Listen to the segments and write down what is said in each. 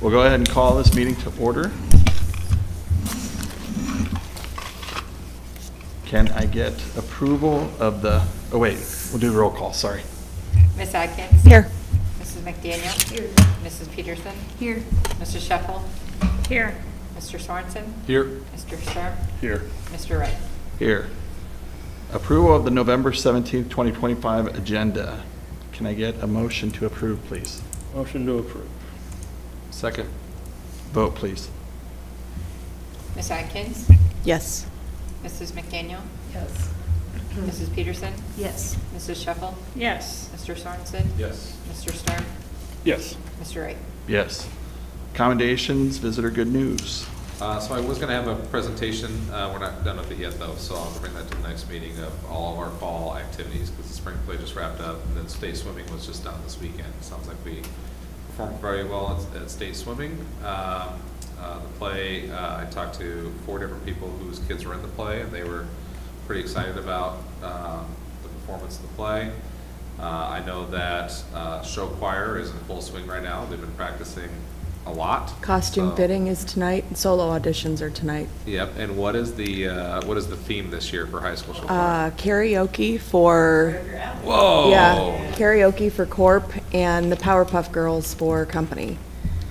We'll go ahead and call this meeting to order. Can I get approval of the, oh wait, we'll do a roll call, sorry. Ms. Atkins? Here. Mrs. McDaniel? Here. Mrs. Peterson? Here. Mr. Sheffel? Here. Mr. Sorensen? Here. Mr. Sturm? Here. Mr. Wright? Here. Approval of the November 17th, 2025 agenda. Can I get a motion to approve, please? Motion to approve. Second. Vote, please. Ms. Atkins? Yes. Mrs. McDaniel? Yes. Mrs. Peterson? Yes. Mrs. Shuffle? Yes. Mr. Sorensen? Yes. Mr. Stern? Yes. Mr. Wright? Yes. Commendations, visitor good news. So I was going to have a presentation, we're not done with it yet though, so I'll bring that to the next meeting of all of our fall activities, because the spring play just wrapped up, and then state swimming was just done this weekend. Sounds like we performed very well at state swimming. The play, I talked to 4 different people whose kids were in the play, and they were pretty excited about the performance of the play. I know that show choir is in full swing right now. They've been practicing a lot. Costume So- fitting is tonight, and solo auditions are tonight. Yep, and what is the theme this year for high school show choir? Karaoke for, Whoa! yeah, karaoke for Corp and the Powerpuff Girls for Company.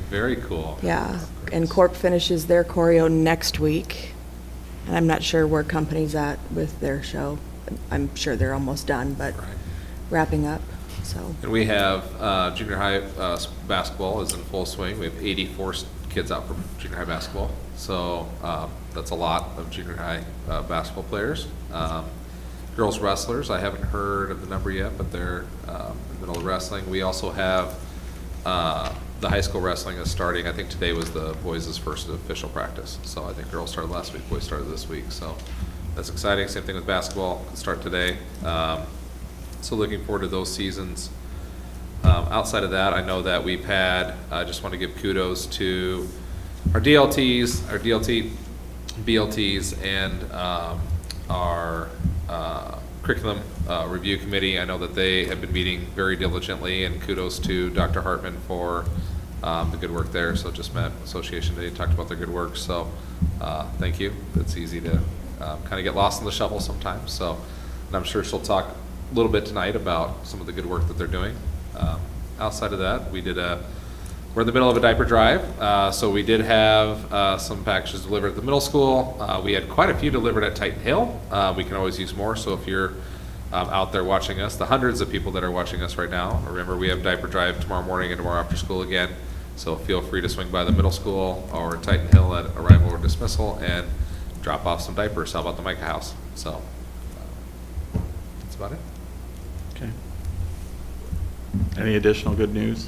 Very cool. Yeah, and Corp finishes their choreo next week. And I'm not sure where Company's at with their show. I'm sure they're almost done, but Right. wrapping up, so. And we have junior high basketball is in full swing. We have 84 kids out for junior high basketball. So that's a lot of junior high basketball players. Girls wrestlers, I haven't heard of the number yet, but they're in the middle of wrestling. We also have the high school wrestling is starting. I think today was the boys' first official practice. So I think girls started last week, boys started this week. So that's exciting. Same thing with basketball, can start today. So looking forward to those seasons. Outside of that, I know that we've had, I just want to give kudos to our DLTs, our DLT, BLTs, and our curriculum review committee. I know that they have been meeting very diligently, and kudos to Dr. Hartman for the good work there. So just met Association Day, talked about their good work. So thank you. It's easy to kind of get lost in the shuffle sometimes. So, and I'm sure she'll talk a little bit tonight about some of the good work that they're doing. Outside of that, we're in the middle of a diaper drive, so we did have some packages delivered at the middle school. We had quite a few delivered at Titan Hill. We can always use more, so if you're out there watching us, the hundreds of people that are watching us right now, remember we have diaper drive tomorrow morning and tomorrow after school again, so feel free to swing by the middle school or Titan Hill at arrival or dismissal and drop off some diapers. How about the Micah House? So that's about it. Okay. Any additional good news?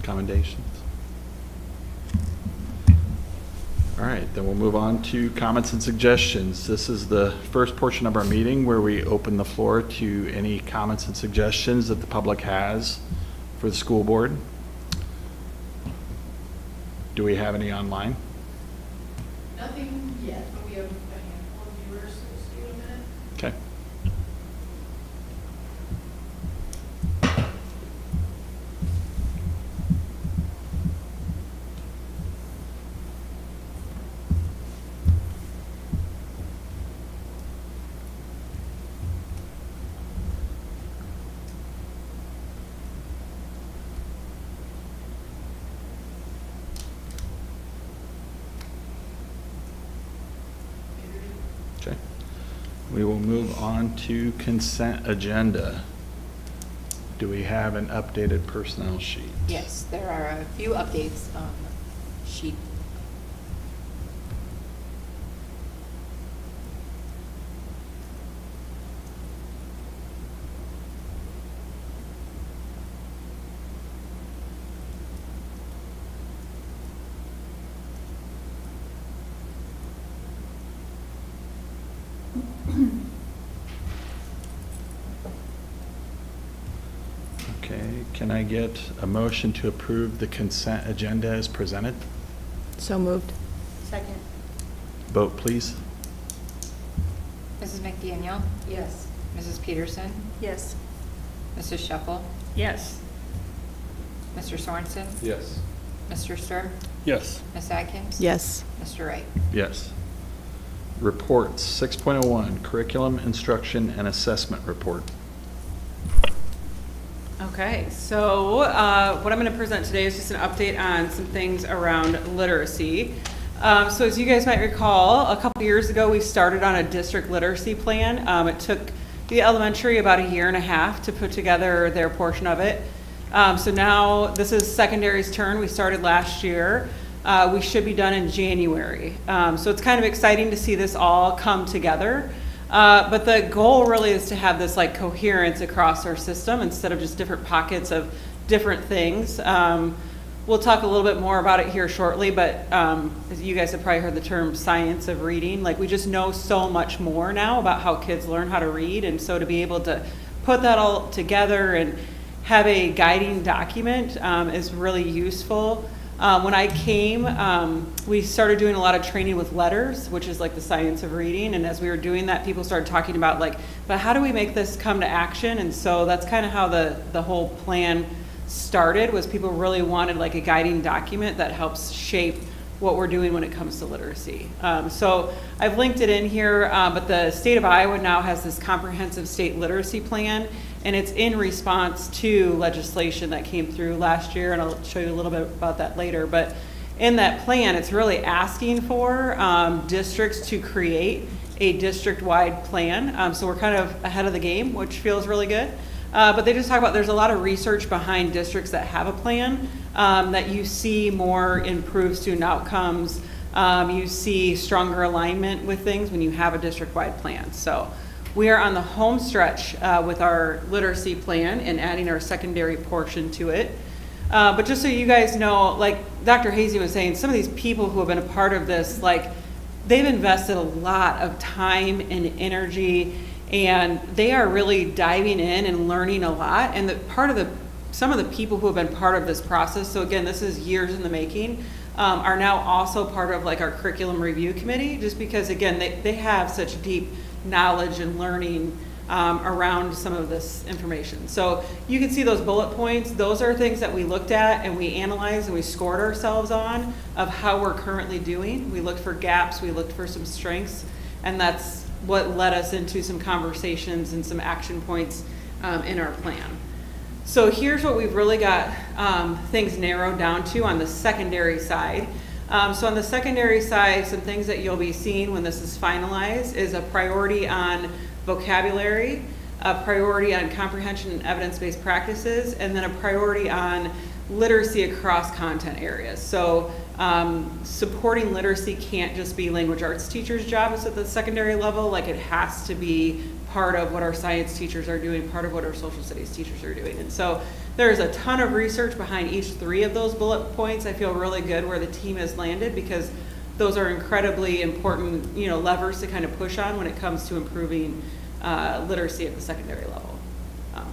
Commendations? All right, then we'll move on to comments and suggestions. This is the first portion of our meeting where we open the floor to any comments and suggestions that the public has for the school board. Do we have any online? Nothing yet, but we have a handful of viewers, so just give it a minute. Okay. Okay. We will move on to consent agenda. Do we have an updated personnel sheet? Yes, there are a few updates on the sheet. Okay, can I get a motion to approve the consent agenda as presented? So moved. Second. Vote, please. Mrs. McDaniel? Yes. Mrs. Peterson? Yes. Mrs. Shuffle? Yes. Mr. Sorensen? Yes. Mr. Stern? Yes. Ms. Atkins? Yes. Mr. Wright? Yes. Reports, 6.01, curriculum, instruction, and assessment report. Okay, so what I'm going to present today is just an update on some things around literacy. So as you guys might recall, a couple years ago, we started on a district literacy plan. It took the elementary about a year and a half to put together their portion of it. So now this is secondary's turn. We started last year. We should be done in January. So it's kind of exciting to see this all come together. But the goal really is to have this like coherence across our system instead of just different pockets of different things. We'll talk a little bit more about it here shortly, but as you guys have probably heard the term science of reading. Like we just know so much more now about how kids learn how to read, and so to be able to put that all together and have a guiding document is really useful. When I came, we started doing a lot of training with letters, which is like the science of reading. And as we were doing that, people started talking about like, but how do we make this come to action? And so that's kind of how the whole plan started, was people really wanted like a guiding document that helps shape what we're doing when it comes to literacy. So I've linked it in here, but the state of Iowa now has this comprehensive state literacy plan, and it's in response to legislation that came through last year, and I'll show you a little bit about that later. But in that plan, it's really asking for districts to create a district-wide plan. So we're kind of ahead of the game, which feels really good. But they just talk about there's a lot of research behind districts that have a plan, that you see more improved student outcomes. You see stronger alignment with things when you have a district-wide plan. So we are on the home stretch with our literacy plan and adding our secondary portion to it. But just so you guys know, like Dr. Hazy was saying, some of these people who have been a part of this, like they've invested a lot of time and energy, and they are really diving in and learning a lot. And some of the people who have been part of this process, so again, this is years in the making, are now also part of like our curriculum review committee, just because again, they have such deep knowledge and learning around some of this information. So you can see those bullet points. Those are things that we looked at and we analyzed and we scored ourselves on of how we're currently doing. We looked for gaps, we looked for some strengths, and that's what led us into some conversations and some action points in our plan. So here's what we've really got things narrowed down to on the secondary side. So on the secondary side, some things that you'll be seeing when this is finalized is a priority on vocabulary, a priority on comprehension and evidence-based practices, and then a priority on literacy across content areas. So supporting literacy can't just be language arts teachers' jobs at the secondary level. Like it has to be part of what our science teachers are doing, part of what our social studies teachers are doing. And so there's a ton of research behind each three of those bullet points. I feel really good where the team has landed, because those are incredibly important, levers to kind of push on when it comes to improving literacy at the secondary level.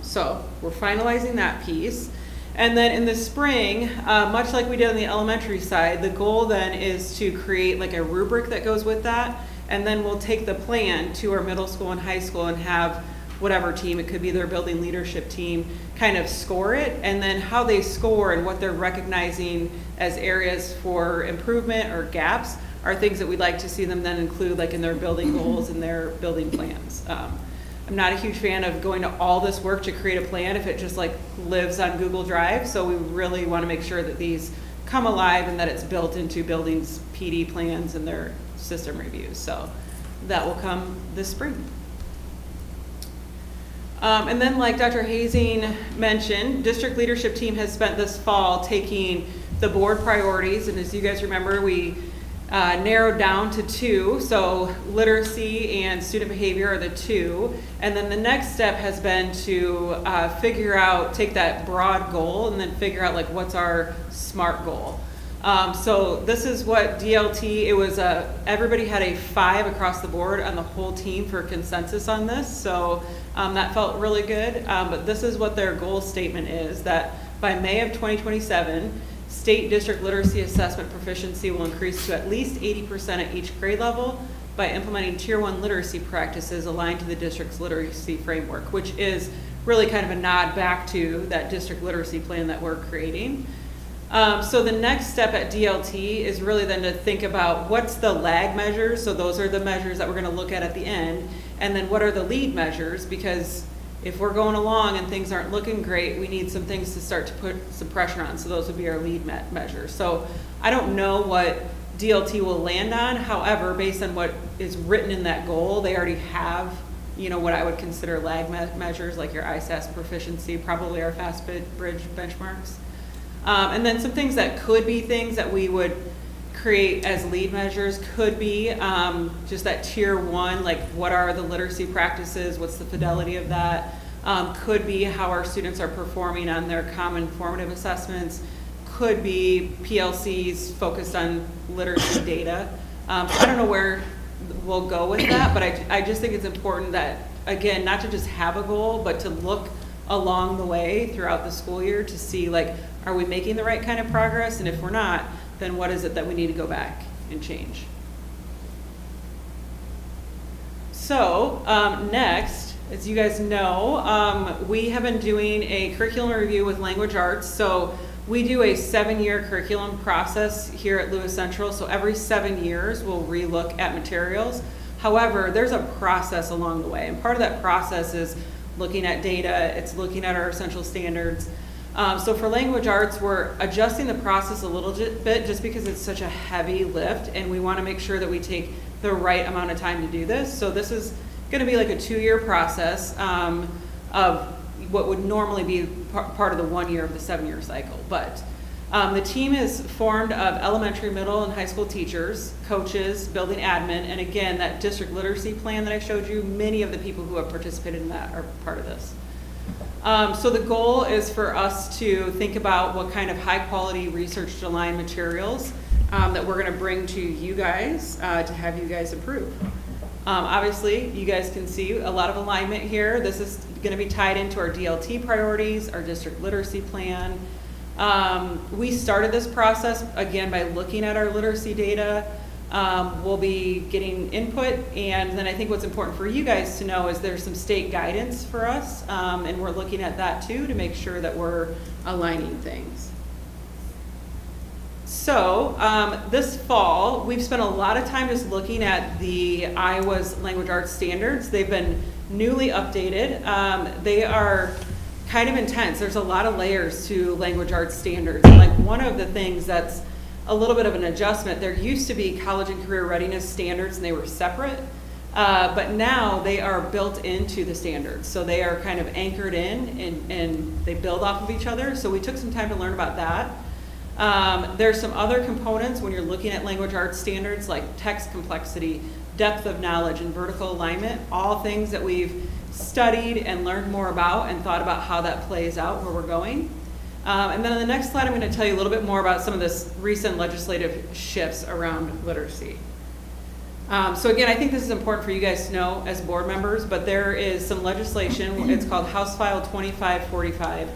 So we're finalizing that piece. And then in the spring, much like we did on the elementary side, the goal then is to create like a rubric that goes with that. And then we'll take the plan to our middle school and high school and have whatever team, it could be their building leadership team, kind of score it. And then how they score and what they're recognizing as areas for improvement or gaps are things that we'd like to see them then include like in their building goals and their building plans. I'm not a huge fan of going to all this work to create a plan if it just like lives on Google Drive. So we really want to make sure that these come alive and that it's built into buildings' PD plans and their system reviews. So that will come this spring. And then like Dr. Hazing mentioned, district leadership team has spent this fall taking the board priorities, and as you guys remember, we narrowed down to 2. So literacy and student behavior are the 2. And then the next step has been to take that broad goal and then figure out like what's our SMART goal. So this is what DLT, it was everybody had a 5 across the board on the whole team for consensus on this. So that felt really good. But this is what their goal statement is, that by May of 2027, state district literacy assessment proficiency will increase to at least 80% at each grade level by implementing Tier 1 literacy practices aligned to the district's literacy framework, which is really kind of a nod back to that district literacy plan that we're creating. So the next step at DLT is really then to think about what's the lag measures. So those are the measures that we're going to look at the end. And then what are the lead measures? Because if we're going along and things aren't looking great, we need some things to start to put some pressure on. So those would be our lead measures. So I don't know what DLT will land on. However, based on what is written in that goal, they already have, what I would consider lag measures, like your ISASS proficiency, probably our fast bridge benchmarks. And then some things that could be things that we would create as lead measures could be just that tier 1, like what are the literacy practices, what's the fidelity of that, could be how our students are performing on their common formative assessments, could be PLCs focused on literacy data. I don't know where we'll go with that, but I just think it's important that, again, not to just have a goal, but to look along the way throughout the school year to see, like, are we making the right kind of progress? And if we're not, then what is it that we need to go back and change? So next, as you guys know, we have been doing a curriculum review with language arts. So we do a 7-year curriculum process here at Lewis Central. So every 7 years, we'll relook at materials. However, there's a process along the way. And part of that process is looking at data. It's looking at our essential standards. So for language arts, we're adjusting the process a little bit just because it's such a heavy lift, and we want to make sure that we take the right amount of time to do this. So this is going to be like a 2-year process of what would normally be part of the 1 year of the 7-year cycle. But the team is formed of elementary, middle, and high school teachers, coaches, building admin, and again, that district literacy plan that I showed you, many of the people who have participated in that are part of this. So the goal is for us to think about what kind of high quality research aligned materials that we're going to bring to you guys to have you guys approve. Obviously, you guys can see a lot of alignment here. This is going to be tied into our DLT priorities, our district literacy plan. We started this process, again, by looking at our literacy data. We'll be getting input, and then I think what's important for you guys to know is there's some state guidance for us, and we're looking at that too to make sure that we're aligning things. So this fall, we've spent a lot of time just looking at the Iowa's language arts standards. They've been newly updated. They are kind of intense. There's a lot of layers to language arts standards. Like one of the things that's a little bit of an adjustment, there used to be college and career readiness standards and they were separate, but now they are built into the standards. So they are kind of anchored in and they build off of each other. So we took some time to learn about that. There's some other components when you're looking at language arts standards like text complexity, depth of knowledge, and vertical alignment, all things that we've studied and learned more about and thought about how that plays out where we're going. And then on the next slide, I'm going to tell you a little bit more about some of this recent legislative shifts around literacy. So again, I think this is important for you guys to know as board members, but there is some legislation. It's called House File 2545.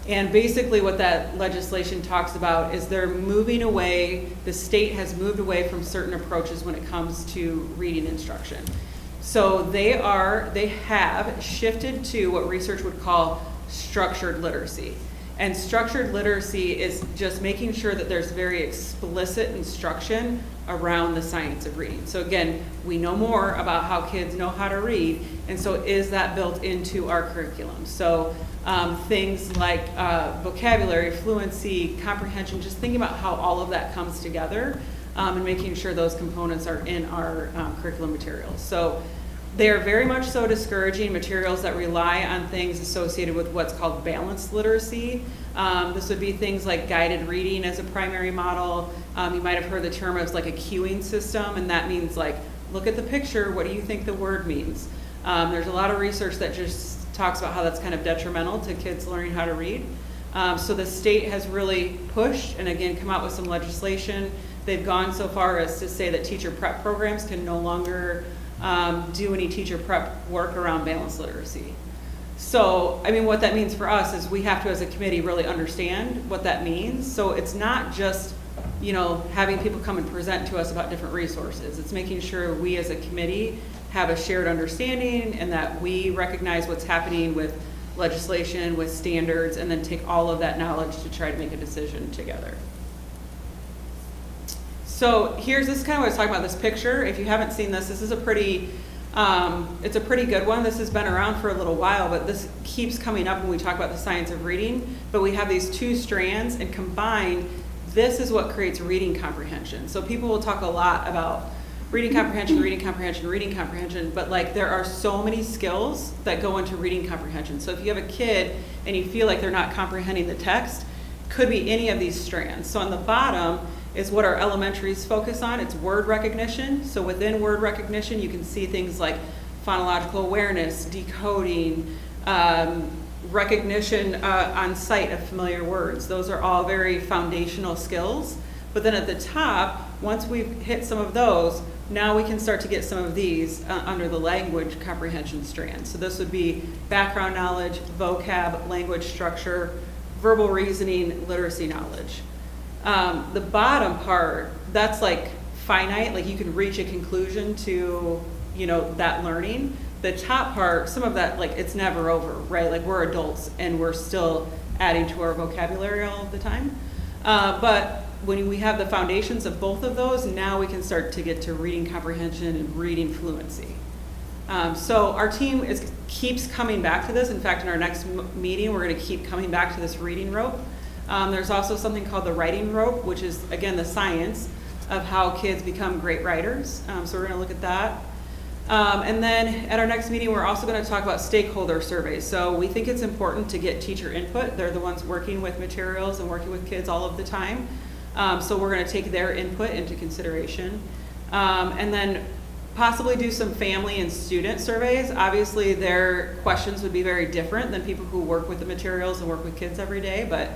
And basically what that legislation talks about is they're moving away, the state has moved away from certain approaches when it comes to reading instruction. So they have shifted to what research would call structured literacy. And structured literacy is just making sure that there's very explicit instruction around the science of reading. So again, we know more about how kids know how to read, and so is that built into our curriculum? So things like vocabulary, fluency, comprehension, just thinking about how all of that comes together and making sure those components are in our curriculum materials. So they are very much so discouraging materials that rely on things associated with what's called balanced literacy. This would be things like guided reading as a primary model. You might have heard the term as like a cueing system, and that means like, look at the picture, what do you think the word means? There's a lot of research that just talks about how that's kind of detrimental to kids learning how to read. So the state has really pushed and again come out with some legislation. They've gone so far as to say that teacher prep programs can no longer do any teacher prep work around balanced literacy. So, I mean, what that means for us is we have to, as a committee, really understand what that means. So it's not just, having people come and present to us about different resources. It's making sure we as a committee have a shared understanding and that we recognize what's happening with legislation, with standards, and then take all of that knowledge to try to make a decision together. So this is kind of what I was talking about, this picture. If you haven't seen this, this is a pretty, it's a pretty good one. This has been around for a little while, but this keeps coming up when we talk about the science of reading. But we have these two strands, and combined, this is what creates reading comprehension. So people will talk a lot about reading comprehension, reading comprehension, reading comprehension, but like there are so many skills that go into reading comprehension. So if you have a kid and you feel like they're not comprehending the text, could be any of these strands. So on the bottom is what our elementaries focus on. It's word recognition. So within word recognition, you can see things like phonological awareness, decoding, recognition on sight of familiar words. Those are all very foundational skills. But then at the top, once we've hit some of those, now we can start to get some of these under the language comprehension strand. So this would be background knowledge, vocab, language structure, verbal reasoning, literacy knowledge. The bottom part, that's like finite, like you can reach a conclusion to, you know, that learning. The top part, some of that, like it's never over, right? Like we're adults and we're still adding to our vocabulary all of the time. But when we have the foundations of both of those, now we can start to get to reading comprehension and reading fluency. So our team keeps coming back to this. In fact, in our next meeting, we're going to keep coming back to this reading rope. There's also something called the writing rope, which is, again, the science of how kids become great writers. So we're going to look at that. And then at our next meeting, we're also going to talk about stakeholder surveys. So we think it's important to get teacher input. They're the ones working with materials and working with kids all of the time. So we're going to take their input into consideration. And then possibly do some family and student surveys. Obviously, their questions would be very different than people who work with the materials and work with kids every day. But,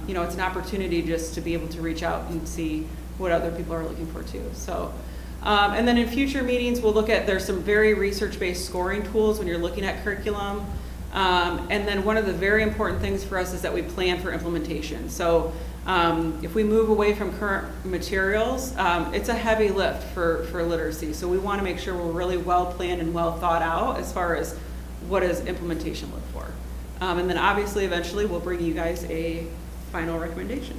you know, it's an opportunity just to be able to reach out and see what other people are looking for too. So. And then in future meetings, we'll look at, there's some very research-based scoring tools when you're looking at curriculum. And then one of the very important things for us is that we plan for implementation. So if we move away from current materials, it's a heavy lift for literacy. So we want to make sure we're really well planned and well thought out as far as what does implementation look for. And then obviously eventually we'll bring you guys a final recommendation.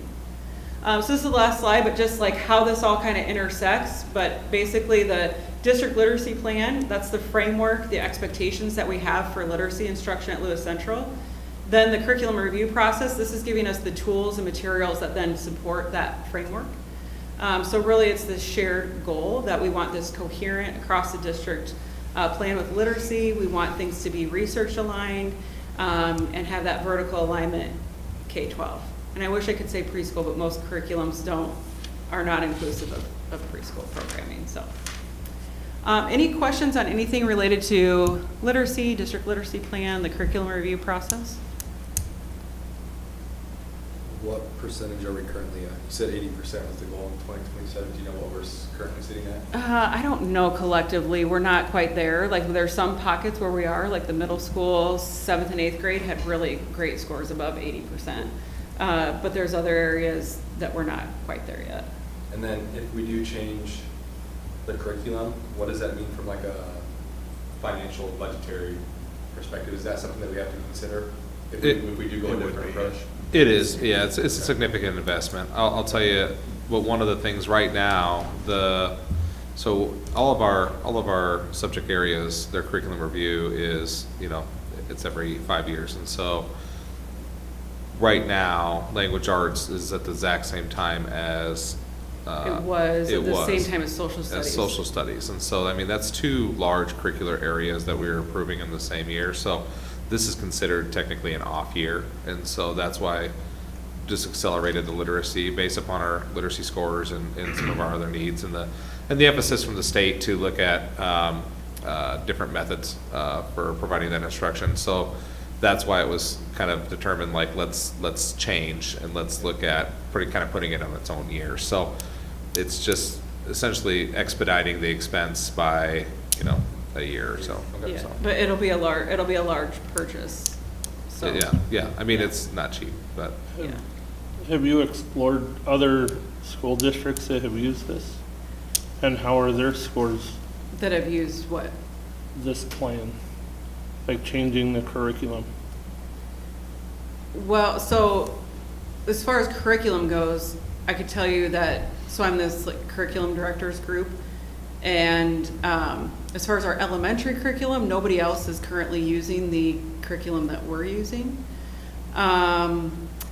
So this is the last slide, but just like how this all kind of intersects, but basically the district literacy plan, that's the framework, the expectations that we have for literacy instruction at Lewis Central. Then the curriculum review process, this is giving us the tools and materials that then support that framework. So really it's this shared goal that we want this coherent across the district plan with literacy. We want things to be research aligned and have that vertical alignment K-12. And I wish I could say preschool, but most curriculums are not inclusive of preschool programming. So, any questions on anything related to literacy, district literacy plan, the curriculum review process? What percentage are we currently at? You said 80% was the goal in 2027. Do you know what we're currently sitting at? I don't know collectively. We're not quite there. Like there's some pockets where we are, like the middle school, 7th and 8th grade had really great scores above 80%. But there's other areas that we're not quite there yet. And then if we do change the curriculum, what does that mean from like a financial, budgetary perspective? Is that something that we have to consider if we do go a different approach? It is, yeah, it's a significant investment. I'll tell you, but one of the things right now, so all of our subject areas, their curriculum review is, you know, it's every 5 years. And so right now, language arts is at the exact same time as It was at the same time as social studies. As social studies. And so, I mean, that's two large curricular areas that we were approving in the same year. So this is considered technically an off year. And so that's why just accelerated the literacy based upon our literacy scores and some of our other needs and the emphasis from the state to look at different methods for providing that instruction. So that's why it was kind of determined, like, let's change and let's look at putting it on its own year. So it's just essentially expediting the expense by, you know, a year or so. Okay. Yeah, So, but it'll be a large purchase. So, yeah. I mean, it's not cheap, but yeah. Have you explored other school districts that have used this? And how are their scores, That have used what? this plan? Like changing the curriculum? Well, so as far as curriculum goes, I could tell you that, so I'm this like curriculum directors group, and as far as our elementary curriculum, nobody else is currently using the curriculum that we're using.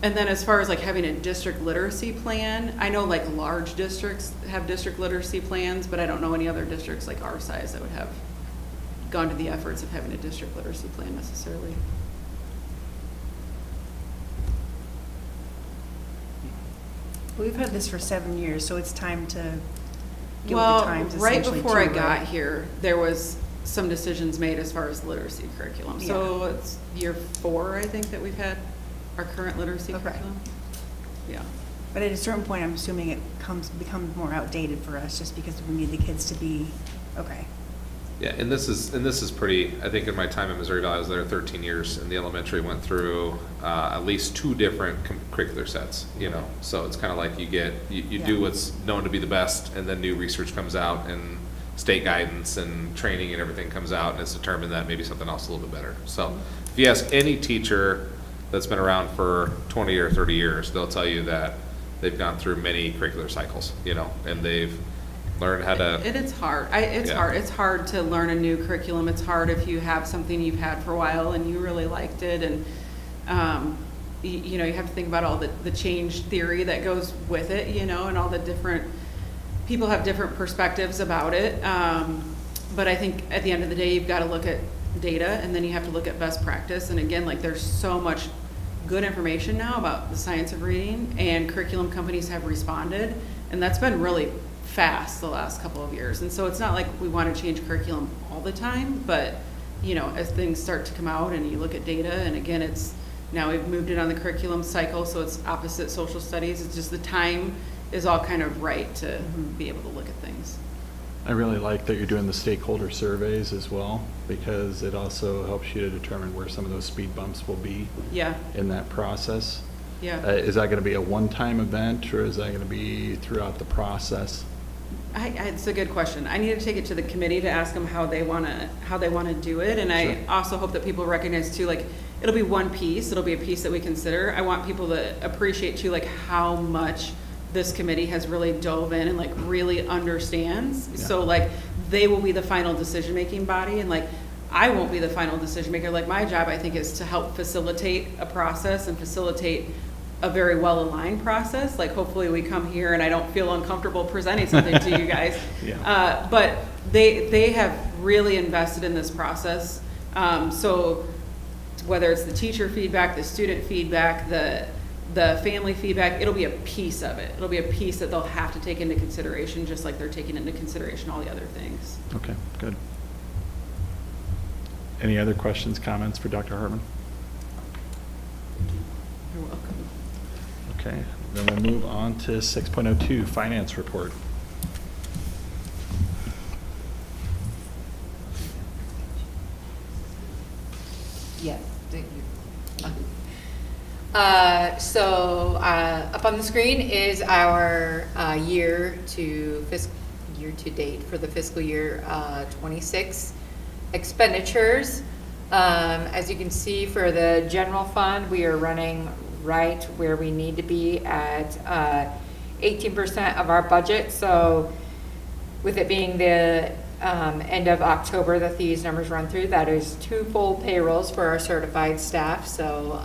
And then as far as like having a district literacy plan, I know like large districts have district literacy plans, but I don't know any other districts like our size that would have gone to the efforts of having a district literacy plan necessarily. We've had this for 7 years, so it's time to get with Well, the times right essentially before I too, got right? here, there was some decisions made as far as literacy curriculum. So it's year 4, I think, that we've had our current literacy Okay. curriculum. Yeah. But at a certain point, I'm assuming it becomes more outdated for us, just because we need the kids to be, okay. Yeah, and this is pretty, I think in my time in Missouri Valley, I was there 13 years, and the elementary went through at least 2 different curricular sets, you know? So it's kind of like you do Yeah. what's known to be the best, and then new research comes out, and state guidance and training and everything comes out, and it's determined that maybe something else is a little bit better. So if you ask any teacher that's been around for 20 or 30 years, they'll tell you that they've gone through many curricular cycles, you know, and they've learned how to. And it's hard. It's Yeah. hard. It's hard to learn a new curriculum. It's hard if you have something you've had for a while and you really liked it. And, you know, you have to think about all the change theory that goes with it, you know, and all the different, people have different perspectives about it. But I think at the end of the day, you've got to look at data, and then you have to look at best practice. And again, like there's so much good information now about the science of reading, and curriculum companies have responded, and that's been really fast the last couple of years. And so it's not like we want to change curriculum all the time, but you know, as things start to come out and you look at data, and again, it's now we've moved it on the curriculum cycle, so it's opposite social studies. It's just the time is all kind of right to be able to look at things. I really like that you're doing the stakeholder surveys as well, because it also helps you to determine where some of those speed bumps will be Yeah, in that process. yeah. Is that going to be a one-time event, or is that going to be throughout the process? It's a good question. I need to take it to the committee to ask them how they want to do it. And I Sure. also hope that people recognize too, like, it'll be one piece. It'll be a piece that we consider. I want people to appreciate too, like, how much this committee has really dove in and like really understands. Yeah. So like, they will be the final decision-making body, and like, I won't be the final decision maker. Like, my job, I think, is to help facilitate a process and facilitate a very well-aligned process. Like, hopefully we come here and I don't feel uncomfortable presenting something to you guys. Yeah. But they have really invested in this process. So whether it's the teacher feedback, the student feedback, the family feedback, it'll be a piece of it. It'll be a piece that they'll have to take into consideration, just like they're taking into consideration all the other things. Okay, good. Any other questions, comments for Dr. Hartman? You're welcome. Okay, then we'll move on to 6.02, finance report. Yes, thank you. Up on the screen is our year to date for the fiscal year 26 expenditures. As you can see, for the general fund, we are running right where we need to be at 18% of our budget. So with it being the end of October that these numbers run through, that is 2 full payrolls for our certified staff. So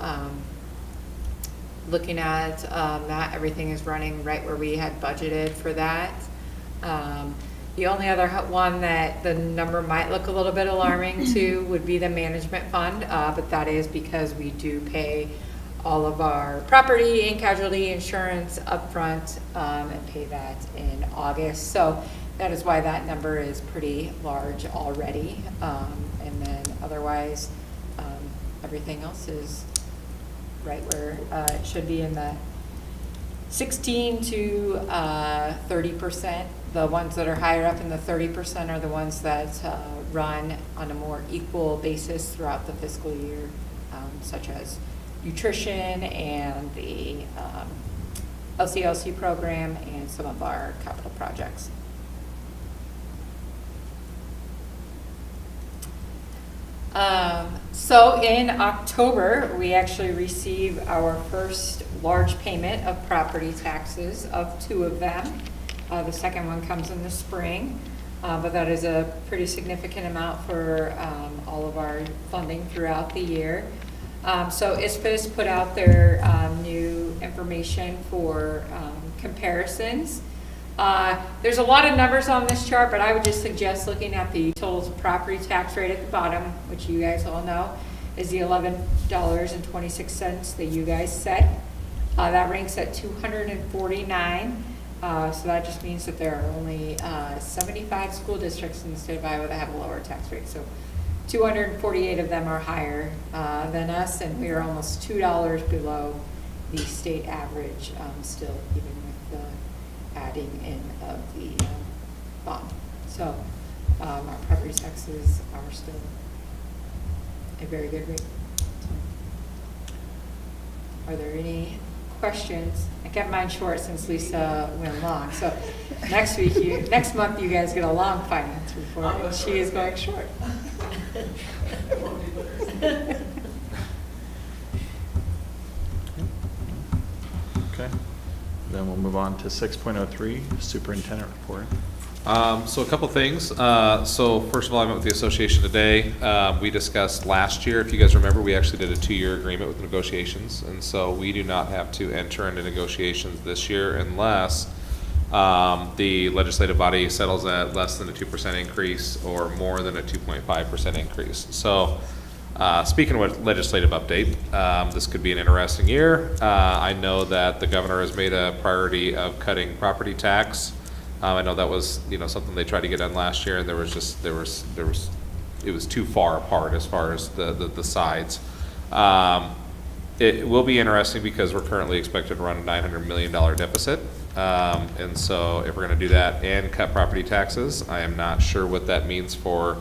looking at that, everything is running right where we had budgeted for that. The only other one that the number might look a little bit alarming to would be the management fund, but that is because we do pay all of our property and casualty insurance upfront and pay that in August. So that is why that number is pretty large already. And then otherwise, everything else is right where it should be, in the 16 to 30%. The ones that are higher up in the 30% are the ones that run on a more equal basis throughout the fiscal year, such as nutrition and the LCLC program and some of our capital projects. So in October, we actually received our first large payment of property taxes, of 2 of them. The second one comes in the spring, but that is a pretty significant amount for all of our funding throughout the year. So ISPIS put out their new information for comparisons. There's a lot of numbers on this chart, but I would just suggest looking at the total property tax rate at the bottom, which you guys all know is the $11.26 that you guys set. That ranks at 249. So that just means that there are only 75 school districts in the state of Iowa that have a lower tax rate. So 248 of them are higher than us, and we are almost $2 below the state average still, even with the adding in of the bond. So our property taxes are still a very good rate. Are there any questions? I kept mine short since Lisa went long. So next month you guys get a long finance report, and she is going short. Okay. Then we'll move on to 6.03, superintendent report. So a couple things. So first of all, I met with the association today. We discussed last year, if you guys remember, we actually did a 2-year agreement with negotiations. And so we do not have to enter into negotiations this year unless the legislative body settles at less than a 2% increase or more than a 2.5% increase. So speaking of legislative update, this could be an interesting year. I know that the governor has made a priority of cutting property tax. I know that was, something they tried to get done last year, and it was too far apart as far as the sides. It will be interesting because we're currently expected to run a $900 million deficit. And so if we're gonna do that and cut property taxes, I am not sure what that means for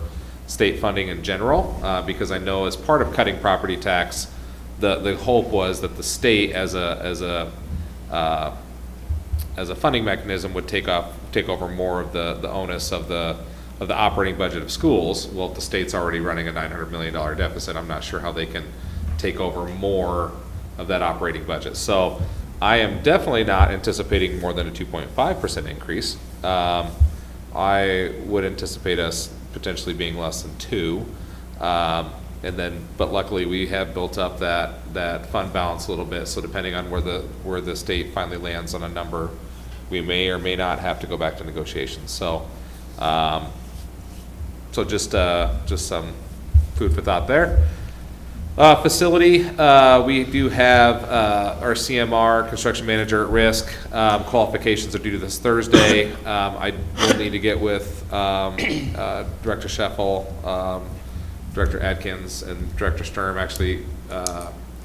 state funding in general, because I know as part of cutting property tax, the hope was that the state as a funding mechanism would take over more of the onus of the operating budget of schools. Well, if the state's already running a $900 million deficit, I'm not sure how they can take over more of that operating budget. So I am definitely not anticipating more than a 2.5% increase. I would anticipate us potentially being less than 2. But luckily we have built up that fund balance a little bit. So depending on where the state finally lands on a number, we may or may not have to go back to negotiations. So, just some food for thought there. Facility, we do have our CMR, construction manager at risk. Qualifications are due to this Thursday. I will need to get with Director Sheffel, Director Adkins, and Director Sturm. Actually,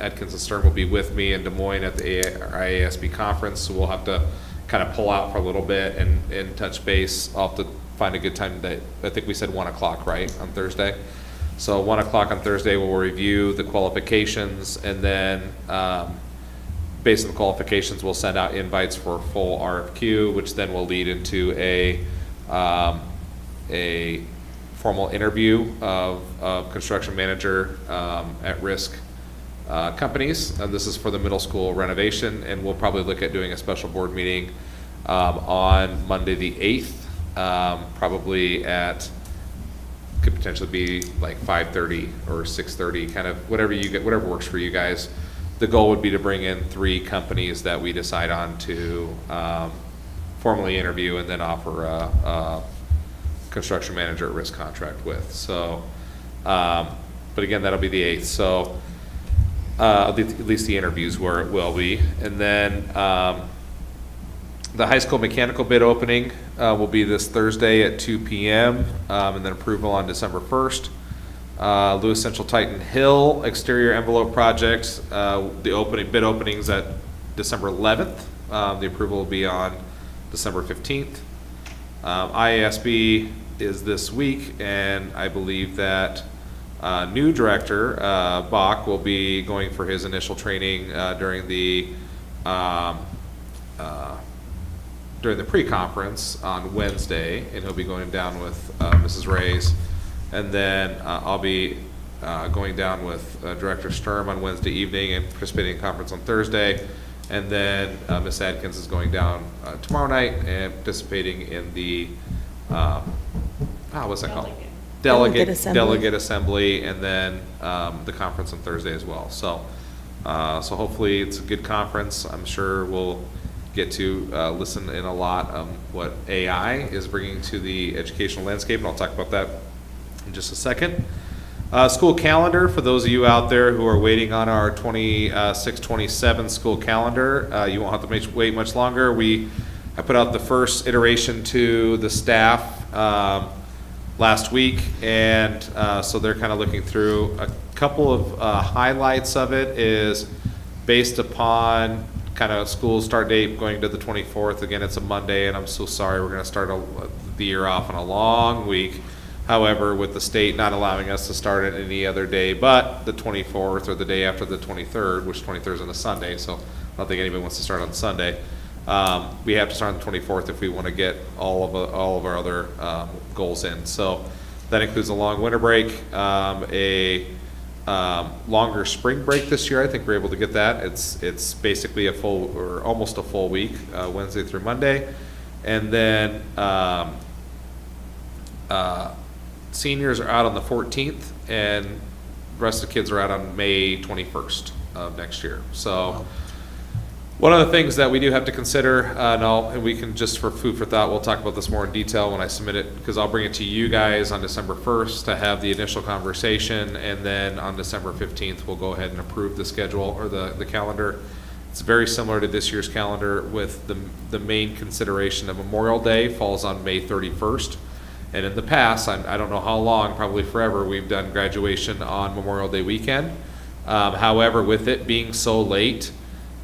Adkins and Sturm will be with me in Des Moines at the IASB conference, so we'll have to kind of pull out for a little bit and touch base. I'll have to find a good time that I think we said 1 o'clock, right, on Thursday. So 1 o'clock on Thursday, we'll review the qualifications, and then based on the qualifications, we'll send out invites for a full RFQ, which then will lead into a formal interview of construction manager at risk companies. And this is for the middle school renovation, and we'll probably look at doing a special board meeting on Monday the 8th, probably at, could potentially be like 5:30 or 6:30, kind of whatever works for you guys. The goal would be to bring in 3 companies that we decide on to formally interview and then offer a construction manager at risk contract with. So, but again, that'll be the 8th. So at least the interviews where it will be. And then the high school mechanical bid opening will be this Thursday at 2 p.m. And then approval on December 1st. Lewis Central Titan Hill exterior envelope projects, the bid openings at December 11th. The approval will be on December 15th. IASB is this week, and I believe that new director, Bach, will be going for his initial training during the pre-conference on Wednesday, and he'll be going down with Mrs. Reyes. And then I'll be going down with Director Sturm on Wednesday evening and participating in conference on Thursday. And then Ms. Adkins is going down tomorrow night and participating in the, what's that called? Delegate assembly. delegate assembly, and then the conference on Thursday as well. So, so hopefully it's a good conference. I'm sure we'll get to listen in a lot what AI is bringing to the educational landscape, and I'll talk about that in just a second. School calendar, for those of you out there who are waiting on our 26-27 school calendar, you won't have to wait much longer. I put out the first iteration to the staff last week, and so they're kind of looking through. A couple of highlights of it is based upon kind of school start date going to the 24th. Again, it's a Monday, and I'm so sorry, we're going to start the year off on a long week. However, with the state not allowing us to start it any other day but the 24th or the day after the 23rd, which 23rd is on a Sunday, so I don't think anybody wants to start on Sunday. We have to start on the 24th if we want to get all of our other goals in. So that includes a long winter break, a longer spring break this year. I think we're able to get that. It's basically a full or almost a full week, Wednesday through Monday, and then seniors are out on the 14th, and the rest of the kids are out on May 21st of next year. So one of the things that we do have to consider, and we can just for food for thought, we'll talk about this more in detail when I submit it, because I'll bring it to you guys on December 1st to have the initial conversation, and then on December 15th, we'll go ahead and approve the schedule or the calendar. It's very similar to this year's calendar, with the main consideration of Memorial Day falls on May 31st. And in the past, I don't know how long, probably forever, we've done graduation on Memorial Day weekend. However, with it being so late,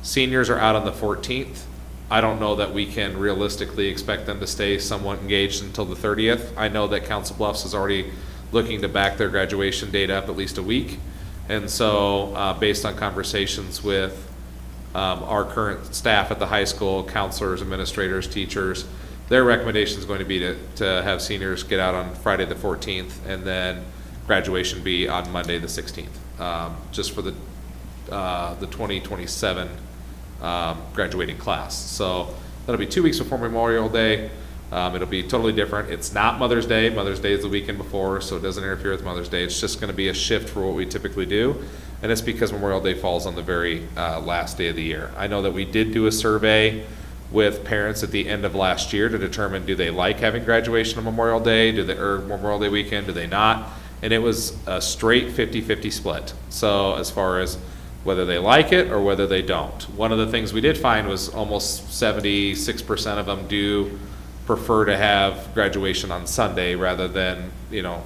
seniors are out on the 14th. I don't know that we can realistically expect them to stay somewhat engaged until the 30th. I know that Council Bluffs is already looking to back their graduation date up at least a week. And so based on conversations with our current staff at the high school, counselors, administrators, teachers, their recommendation is going to be to have seniors get out on Friday the 14th, and then graduation be on Monday the 16th, just for the 2027 graduating class. So that'll be 2 weeks before Memorial Day. It'll be totally different. It's not Mother's Day. Mother's Day is the weekend before, so it doesn't interfere with Mother's Day. It's just going to be a shift for what we typically do, and it's because Memorial Day falls on the very last day of the year. I know that we did do a survey with parents at the end of last year to determine, do they like having graduation on Memorial Day, or Memorial Day weekend, do they not? And it was a straight 50-50 split. So as far as whether they like it or whether they don't. One of the things we did find was almost 76% of them do prefer to have graduation on Sunday rather than,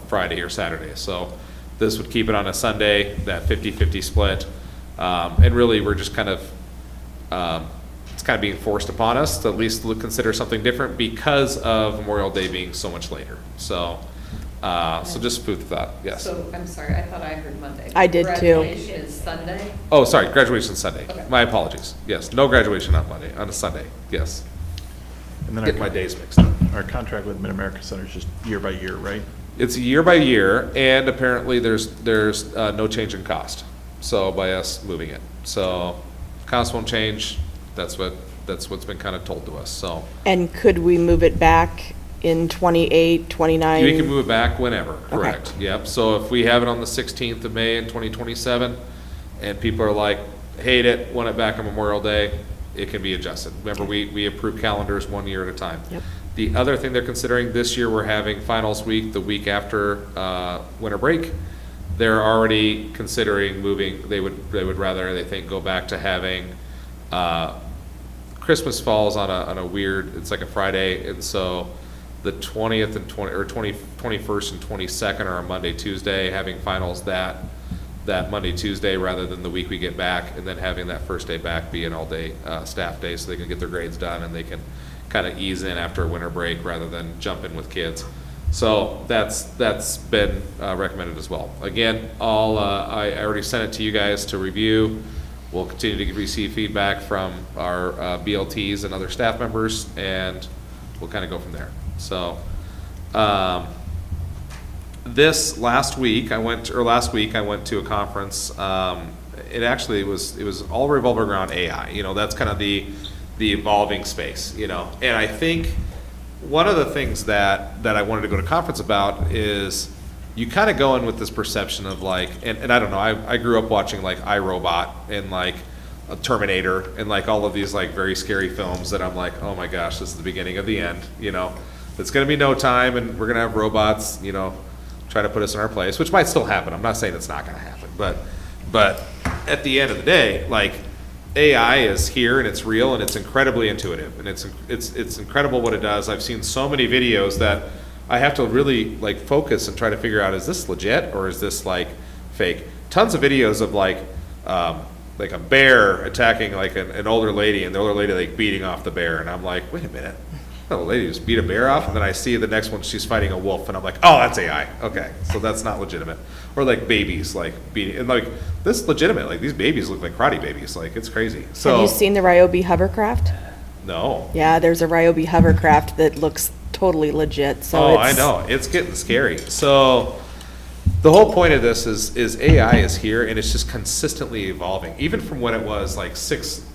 Friday or Saturday. So this would keep it on a Sunday, that 50-50 split. And really, we're just kind of, it's kind of being forced upon us to at least consider something different because of Memorial Day being so much later. So, so just food for thought, yes. So, I'm sorry, I thought I heard Monday. I did too. Graduation is Sunday? Oh, sorry, graduation Sunday. Okay. My apologies. Yes, no graduation on Monday, on a Sunday, yes. And then Get my days mixed up. our contract with Mid-America Center is just year by year, right? It's year by year, and apparently there's no change in cost, so by us moving it. So cost won't change, that's what's been kind of told to us, so. And could we move it back in 28, 29? We can move it back whenever, Okay. correct, yep. So if we have it on the 16th of May in 2027, and people are like, hate it, want it back on Memorial Day, it can be adjusted. Remember, we approve calendars 1 year at a time. Yep. The other thing they're considering, this year we're having finals week, the week after winter break. They're already considering moving, they would rather, they think, go back to having, Christmas falls on a weird, it's like a Friday, and so the 20th and 21st and 22nd are a Monday, Tuesday, having finals that Monday, Tuesday, rather than the week we get back, and then having that first day back be an all-day staff day, so they can get their grades done and they can kind of ease in after a winter break rather than jump in with kids. So that's been recommended as well. Again, I already sent it to you guys to review. We'll continue to receive feedback from our BLTs and other staff members, and we'll kind of go from there. So, last week I went to a conference. It was all revolving around AI. That's kind of the evolving space. And I think one of the things that I wanted to go to conference about is you kind of go in with this perception of like, and I don't know, I grew up watching like iRobot and like a Terminator and like all of these like very scary films that I'm like, oh my gosh, this is the beginning of the end, you know. It's going to be no time, and we're going to have robots, you know, try to put us in our place, which might still happen. I'm not saying it's not going to happen, but at the end of the day, like, AI is here and it's real and it's incredibly intuitive and it's incredible what it does. I've seen so many videos that I have to really like focus and try to figure out, is this legit or is this like fake? Tons of videos of like a bear attacking like an older lady, and the older lady like beating off the bear, and I'm like, wait a minute. Oh, the lady just beat a bear off, and then I see the next one, she's fighting a wolf, and I'm like, oh, that's AI. Okay, so that's not legitimate. Or like babies, like beating, and like, this is legitimate. Like, these babies look like karate babies. Like, it's crazy. So, Have you seen the Ryobi hovercraft? No. Yeah, there's a Ryobi hovercraft that looks totally legit, so Oh, it's. I know. It's getting scary. So, the whole point of this is AI is here, and it's just consistently evolving. Even from when it was like 6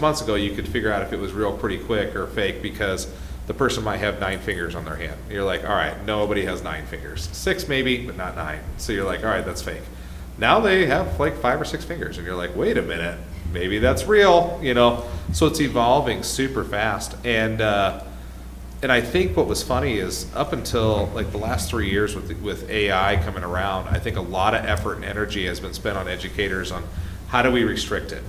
months ago, you could figure out if it was real pretty quick or fake because the person might have 9 fingers on their hand. You're like, all right, nobody has 9 fingers. 6 maybe, but not 9. So you're like, all right, that's fake. Now they have like 5 or 6 fingers, and you're like, wait a minute, maybe that's real, you know? So it's evolving super fast. And I think what was funny is up until like the last 3 years with AI coming around, I think a lot of effort and energy has been spent on educators on how do we restrict it?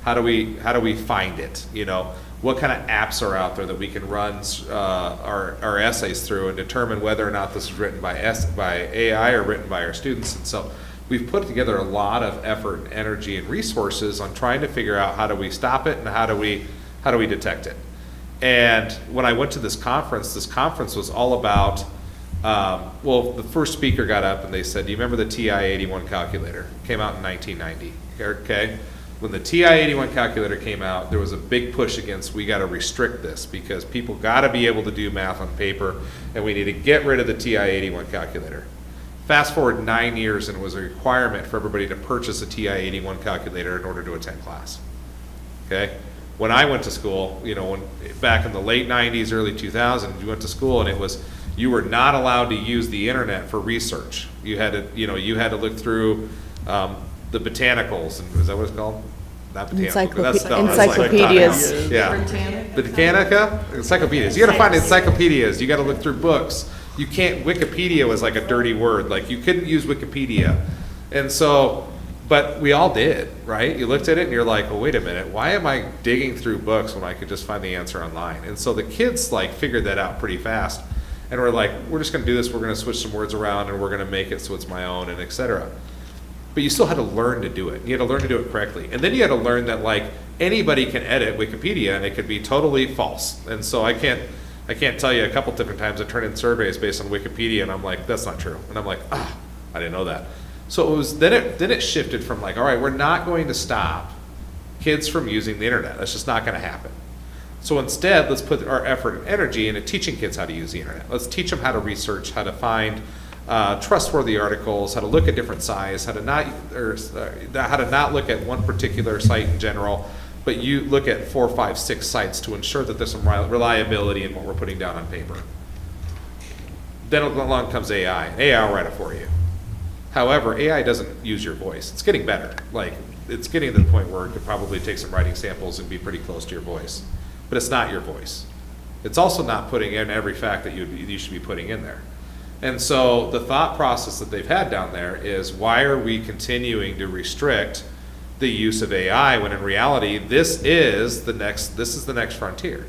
How do we find it? You know, what kind of apps are out there that we can run our essays through and determine whether or not this is written by AI or written by our students? And so we've put together a lot of effort and energy and resources on trying to figure out how do we stop it and how do we detect it. And when I went to this conference was all about, well, the first speaker got up and they said, do you remember the TI-81 calculator? It came out in 1990, okay? When the TI-81 calculator came out, there was a big push against, we got to restrict this because people got to be able to do math on paper, and we need to get rid of the TI-81 calculator. Fast forward 9 years, and it was a requirement for everybody to purchase a TI-81 calculator in order to attend class, okay? When I went to school, you know, back in the late 90s, early 2000s, you went to school and it was, you were not allowed to use the internet for research. You had to look through the botanicals, and is that what it's called? Not botanical. Encyclopedias. Yeah. Botanica? Encyclopedias. You gotta find encyclopedias. You gotta look through books. You can't, Wikipedia was like a dirty word. Like, you couldn't use Wikipedia. And so, but we all did, right? You looked at it and you're like, well, wait a minute, why am I digging through books when I could just find the answer online? And so the kids like figured that out pretty fast. And we're like, we're just gonna do this, we're gonna switch some words around and we're gonna make it so it's my own and et cetera. But you still had to learn to do it. You had to learn to do it correctly. And then you had to learn that like anybody can edit Wikipedia and it could be totally false. And so I can't tell you a couple different times I turned in surveys based on Wikipedia and I'm like, that's not true. And I'm like, I didn't know that. So it was, then it shifted from like, all right, we're not going to stop kids from using the internet. That's just not going to happen. So instead, let's put our effort and energy into teaching kids how to use the internet. Let's teach them how to research, how to find trustworthy articles, how to look at different sites, how to not look at one particular site in general, but you look at 4, 5, 6 sites to ensure that there's some reliability in what we're putting down on paper. Then along comes AI. AI will write it for you. However, AI doesn't use your voice. It's getting better. Like, it's getting to the point where it could probably take some writing samples and be pretty close to your voice. But it's not your voice. It's also not putting in every fact that you should be putting in there. And so the thought process that they've had down there is, why are we continuing to restrict the use of AI when in reality this is the next frontier?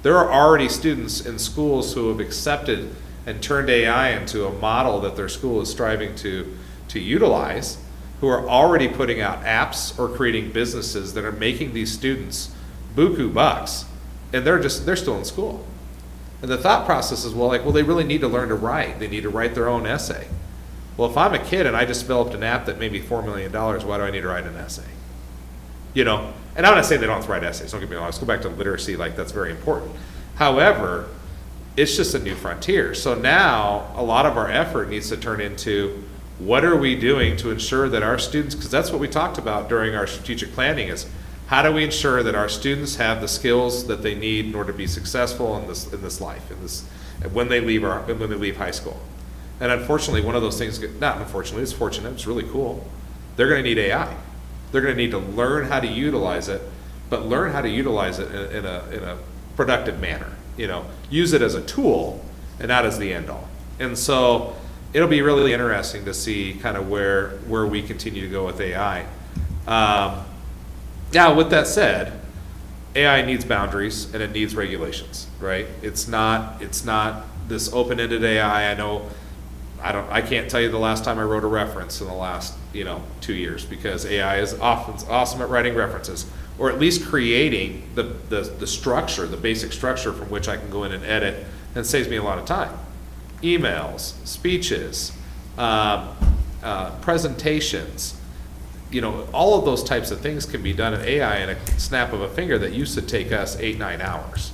There are already students in schools who have accepted and turned AI into a model that their school is striving to utilize, who are already putting out apps or creating businesses that are making these students buku bucks, and they're still in school. And the thought process is, well, they really need to learn to write. They need to write their own essay. Well, if I'm a kid and I just developed an app that made me $4 million, why do I need to write an essay? You know, and I'm not saying they don't have to write essays. Don't get me wrong. Let's go back to literacy. Like, that's very important. However, it's just a new frontier. So now a lot of our effort needs to turn into, what are we doing to ensure that our students, because that's what we talked about during our strategic planning, is how do we ensure that our students have the skills that they need in order to be successful in this life, when they leave high school. And unfortunately, one of those things, not unfortunately, it's fortunate, it's really cool. They're gonna need AI. They're gonna need to learn how to utilize it, but learn how to utilize it in a productive manner. You know, use it as a tool and not as the end all. And so it'll be really interesting to see kind of where we continue to go with AI. Now, with that said, AI needs boundaries and it needs regulations, right? It's not this open-ended AI. I can't tell you the last time I wrote a reference in the last, 2 years, because AI is often awesome at writing references, or at least creating the structure, the basic structure from which I can go in and edit, and saves me a lot of time. Emails, speeches, presentations, all of those types of things can be done in AI in a snap of a finger that used to take us 8-9 hours.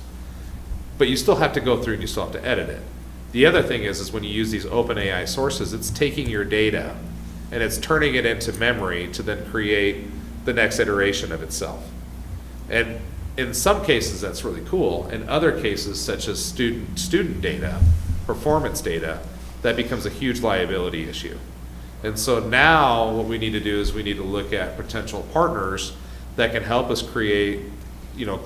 But you still have to go through and you still have to edit it. The other thing is when you use these open AI sources, it's taking your data and it's turning it into memory to then create the next iteration of itself. And in some cases, that's really cool. In other cases, such as student data, performance data, that becomes a huge liability issue. And so now what we need to do is we need to look at potential partners that can help us create,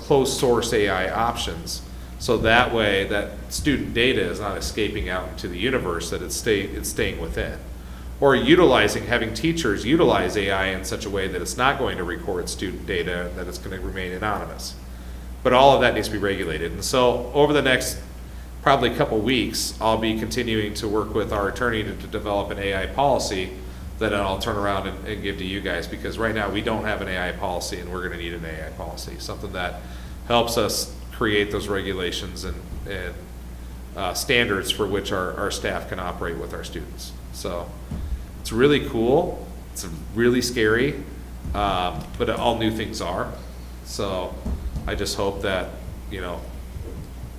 closed source AI options. So that way that student data is not escaping out into the universe, that it's staying within. Or having teachers utilize AI in such a way that it's not going to record student data, that it's going to remain anonymous. But all of that needs to be regulated. And so over the next probably couple weeks, I'll be continuing to work with our attorney to develop an AI policy that I'll turn around and give to you guys, because right now we don't have an AI policy and we're going to need an AI policy, something that helps us create those regulations and standards for which our staff can operate with our students. So it's really cool. It's really scary, but all new things are. So I just hope that,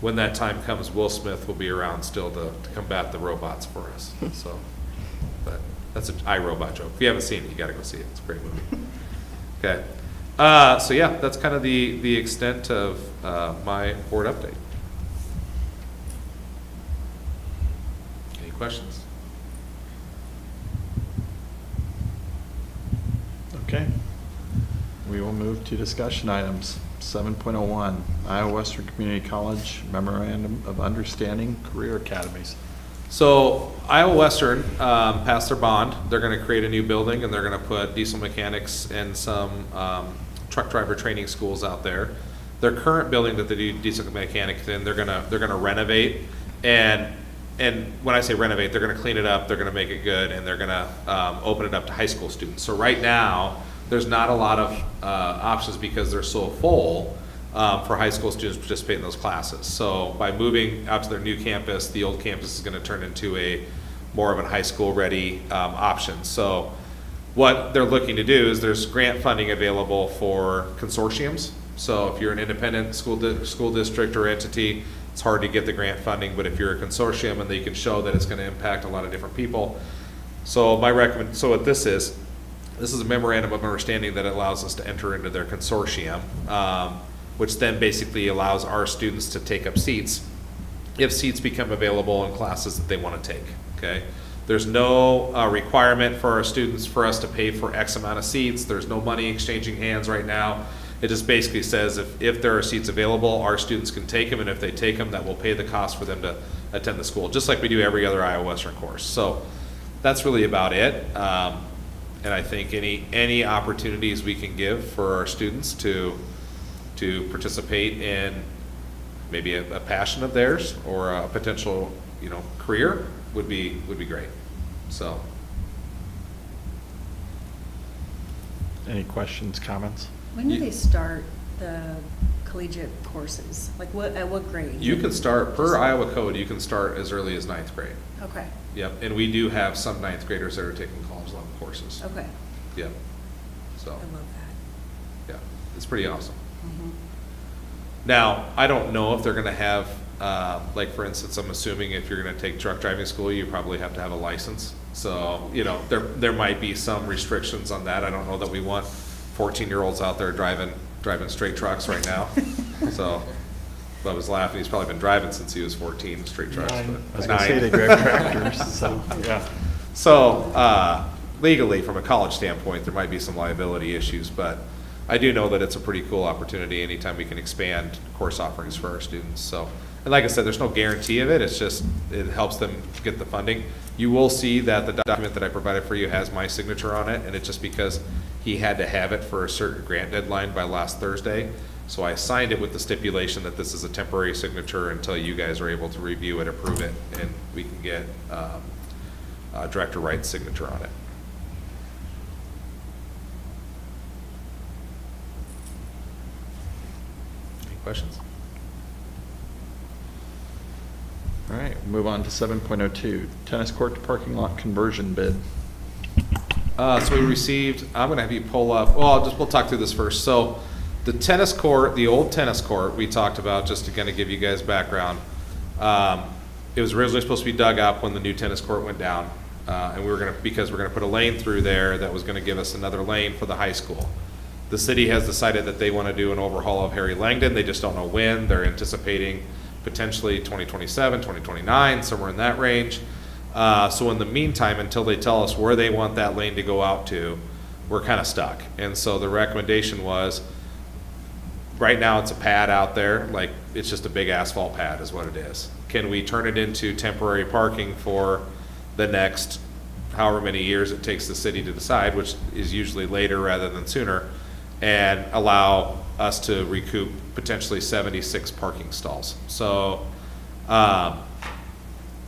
when that time comes, Will Smith will be around still to combat the robots for us. So, but that's an iRobot joke. If you haven't seen it, you got to go see it. It's a great movie. Okay. So yeah, that's kind of the extent of my board update. Any questions? Okay. We will move to discussion items. 7.01, Iowa Western Community College Memorandum of Understanding Career Academies. So Iowa Western passed their bond. They're going to create a new building and they're going to put diesel mechanics and some truck driver training schools out there. Their current building that they do diesel mechanics in, they're going to renovate, and when I say renovate, they're going to clean it up, they're going to make it good, and they're going to open it up to high school students. So right now, there's not a lot of options because they're so full for high school students to participate in those classes. So by moving out to their new campus, the old campus is going to turn into a more of a high school ready option. So what they're looking to do is there's grant funding available for consortiums. So if you're an independent school district or entity, it's hard to get the grant funding, but if you're a consortium and they can show that it's going to impact a lot of different people. So so what this is a memorandum of understanding that allows us to enter into their consortium, which then basically allows our students to take up seats if seats become available in classes that they want to take, okay? There's no requirement for our students for us to pay for X amount of seats. There's no money exchanging hands right now. It just basically says if there are seats available, our students can take them, and if they take them, that will pay the cost for them to attend the school, just like we do every other Iowa Western course. So that's really about it. And I think any opportunities we can give for our students to participate in maybe a passion of theirs or a potential career would be great. So, Any questions, comments? When do they start the collegiate courses? Like at what grade? you can start per Iowa code. You can start as early as 9th grade. Okay, Yep, and we do have some 9th graders that are taking college level courses. okay. Yep. So I love that. yeah, it's pretty awesome. Mhm. Now, I don't know if they're gonna have, like, for instance, I'm assuming if you're gonna take truck driving school, you probably have to have a license. So, there might be some restrictions on that. I don't know that we want 14-year-olds out there driving straight trucks right now. So, Bub was laughing, he's probably been driving since he was 14, straight trucks. Nine. but- I was gonna say Nine. they drive tractors, so. Yeah. So, legally, from a college standpoint, there might be some liability issues, but I do know that it's a pretty cool opportunity anytime we can expand course offerings for our students, so. And like I said, there's no guarantee of it, it's just, it helps them get the funding. You will see that the document that I provided for you has my signature on it, and it's just because he had to have it for a certain grant deadline by last Thursday. So I signed it with the stipulation that this is a temporary signature until you guys are able to review it, approve it, and we can get, Director Wright's signature on it. Any questions? All right, move on to 7.02, tennis court to parking lot conversion bid. So we received, I'm gonna have you pull up, well, we'll talk through this first. So the tennis court, the old tennis court we talked about, just to kind of give you guys background. It was originally supposed to be dug up when the new tennis court went down. And we were gonna, because we're gonna put a lane through there that was gonna give us another lane for the high school. The city has decided that they wanna do an overhaul of Harry Langdon, they just don't know when. They're anticipating potentially 2027, 2029, somewhere in that range. So in the meantime, until they tell us where they want that lane to go out to, we're kind of stuck. And so the recommendation was, right now it's a pad out there, like it's just a big asphalt pad is what it is. Can we turn it into temporary parking for the next however many years it takes the city to decide, which is usually later rather than sooner, and allow us to recoup potentially 76 parking stalls. So, Mr.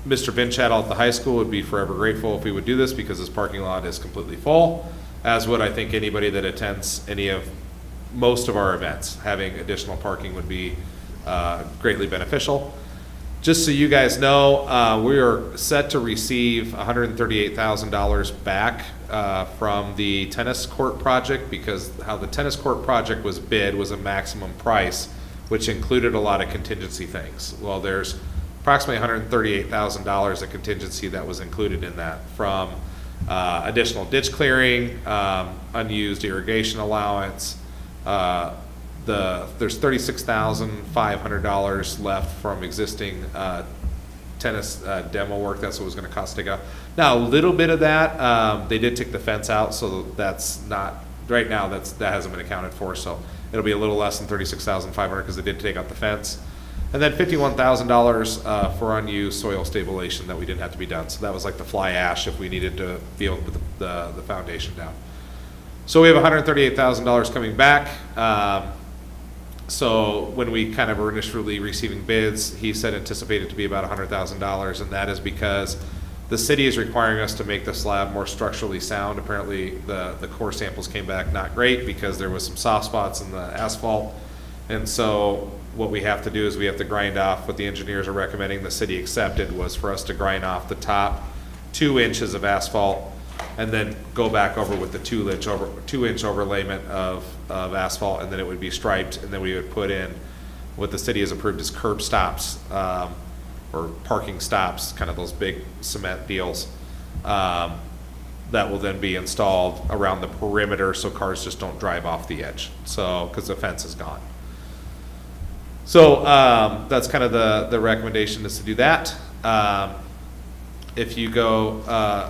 Vinchattel at the high school would be forever grateful if we would do this because his parking lot is completely full, as would I think anybody that attends most of our events. Having additional parking would be greatly beneficial. Just so you guys know, we are set to receive $138,000 back from the tennis court project, because how the tennis court project was bid was a maximum price, which included a lot of contingency things. Well, there's approximately $138,000 of contingency that was included in that, from additional ditch clearing, unused irrigation allowance. There's $36,500 left from existing tennis demo work. That's what it was going to cost to go. Now, a little bit of that, they did take the fence out, so that's not, right now, that hasn't been accounted for, so it'll be a little less than $36,500 because they did take out the fence. And then $51,000 for unused soil stabilization that we didn't have to be done. So that was like the fly ash if we needed to be able to put the foundation down. So we have $138,000 coming back. So when we kind of were initially receiving bids, he said anticipated to be about $100,000, and that is because the city is requiring us to make the slab more structurally sound. Apparently, the core samples came back not great because there was some soft spots in the asphalt. And so what we have to do is we have to grind off what the engineers are recommending. The city accepted was for us to grind off the top 2 inches of asphalt and then go back over with the 2-inch overlayment of asphalt, and then it would be striped, and then we would put in what the city has approved as curb stops, or parking stops, kind of those big cement deals, that will then be installed around the perimeter so cars just don't drive off the edge, so, because the fence is gone. So that's kind of the recommendation, is to do that. If you go,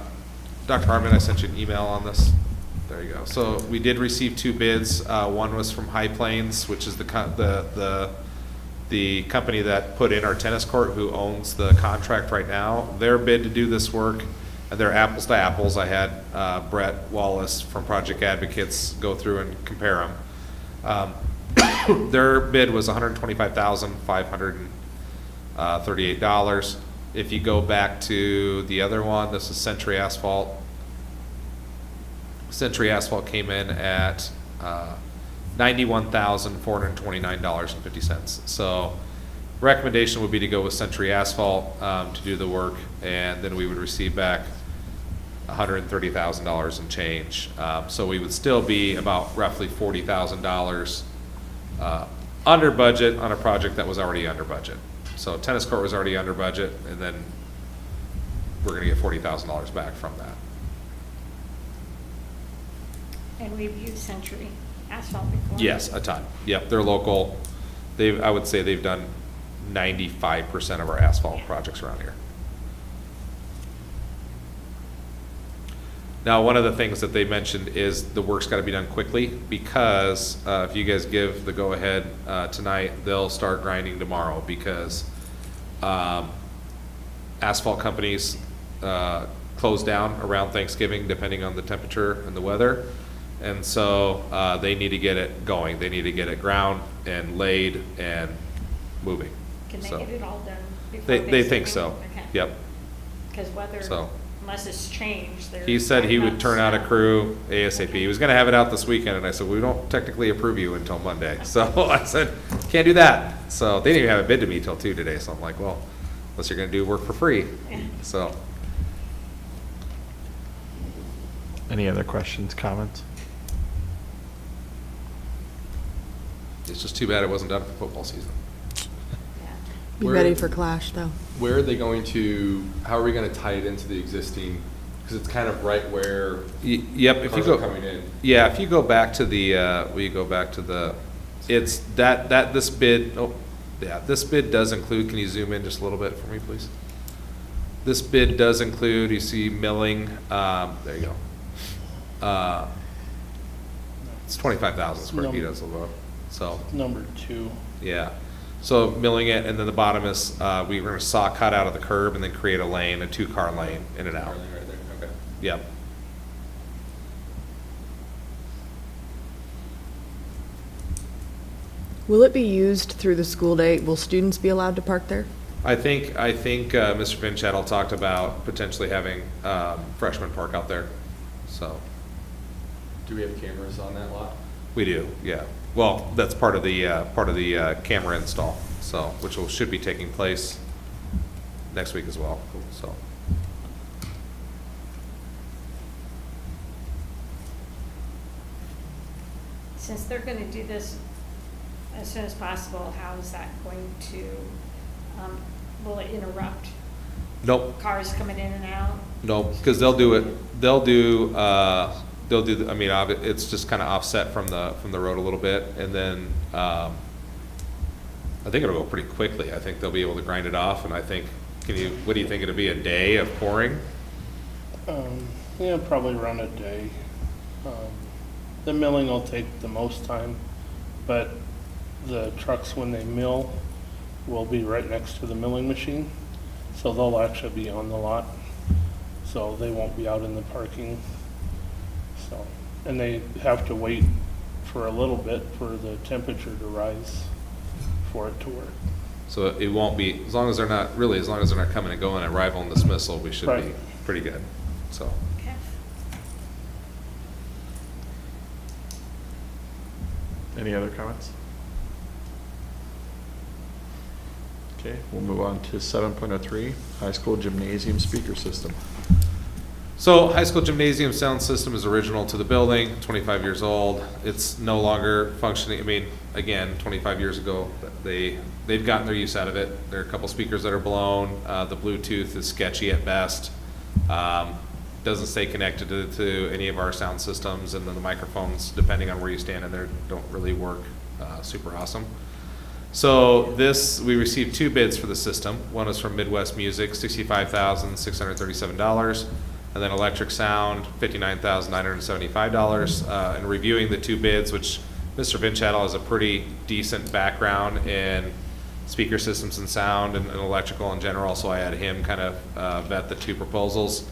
Dr. Harmon, I sent you an email on this. There you go. So we did receive 2 bids. One was from High Plains, which is the company that put in our tennis court, who owns the contract right now. Their bid to do this work, and they're apples to apples. I had Brett Wallace from Project Advocates go through and compare them. Their bid was $125,538. If you go back to the other one, this is Century Asphalt. Century Asphalt came in at $91,429.50. So recommendation would be to go with Century Asphalt to do the work, and then we would receive back $130,000 and change. So we would still be about roughly $40,000 under budget on a project that was already under budget. So tennis court was already under budget, and then we're gonna get $40,000 back from that. And we've used Century Asphalt before? Yes, a ton. Yep, they're local. I would say they've done 95% of our asphalt projects around here. Now, one of the things that they mentioned is the work's got to be done quickly, because if you guys give the go-ahead tonight, they'll start grinding tomorrow, because asphalt companies close down around Thanksgiving, depending on the temperature and the weather. And so they need to get it going. They need to get it ground and laid and moving. Can they So get it all done before They think Thanksgiving? so. Okay. Yep. Because weather, So unless it's changed, they're. he said he would turn out a snow. crew ASAP. He was gonna have it out this weekend, and I said, we don't technically approve you until Monday. So I said, can't do that. So they didn't even have a bid to me till 2 today, so I'm like, well, unless you're gonna do work for free. So, Any other questions, comments? it's just too bad it wasn't done for football season. Yeah. Be Where- ready for Clash, though. Where are they going to, how are we gonna tie it into the existing, because it's kind of right where Yep, if you cars are go, coming in. yeah, if you go back to the, will you go back to the, it's this bid, oh, yeah, this bid does include, can you zoom in just a little bit for me, please? This bid does include, you see milling, there you go. It's 25,000 square feet as well, so, Number 2. yeah. So milling it, and then the bottom is, we're gonna saw cut out of the curb and then create a lane, a 2-car lane in and out. Everything right there, okay. Yep. Will it be used through the school day? Will students be allowed to park there? I think Mr. Vinchettle talked about potentially having freshmen park out there, so, Do we have cameras on that lot? we do, yeah. Well, that's part of the camera install, so, which should be taking place next week as well, so. Since they're gonna do this as soon as possible, how is that going to, will it interrupt Nope, cars coming in and out? nope, because I mean, it's just kind of offset from the road a little bit, and then, I think it'll go pretty quickly. I think they'll be able to grind it off, and I think, what do you think, it'll be a day of pouring? Yeah, probably around a day. The milling will take the most time, but the trucks, when they mill, will be right next to the milling machine. So they'll actually be on the lot. So they won't be out in the parking. So, and they have to wait for a little bit for the temperature to rise for it to work. So it won't be, as long as they're not coming and going, arrival and dismissal, we should be Right. pretty good, so. Okay. Any other comments? Okay, we'll move on to 7.03, high school gymnasium speaker system. So high school gymnasium sound system is original to the building, 25 years old. It's no longer functioning. I mean, again, 25 years ago, they've gotten their use out of it. There are a couple speakers that are blown. The Bluetooth is sketchy at best. Doesn't stay connected to any of our sound systems, and then the microphones, depending on where you stand in there, don't really work super awesome. So we received 2 bids for the system. One is from Midwest Music, $65,637. And then Electric Sound, $59,975. And reviewing the 2 bids, which Mr. Vinchettle has a pretty decent background in speaker systems and sound and electrical in general, so I had him kind of vet the 2 proposals.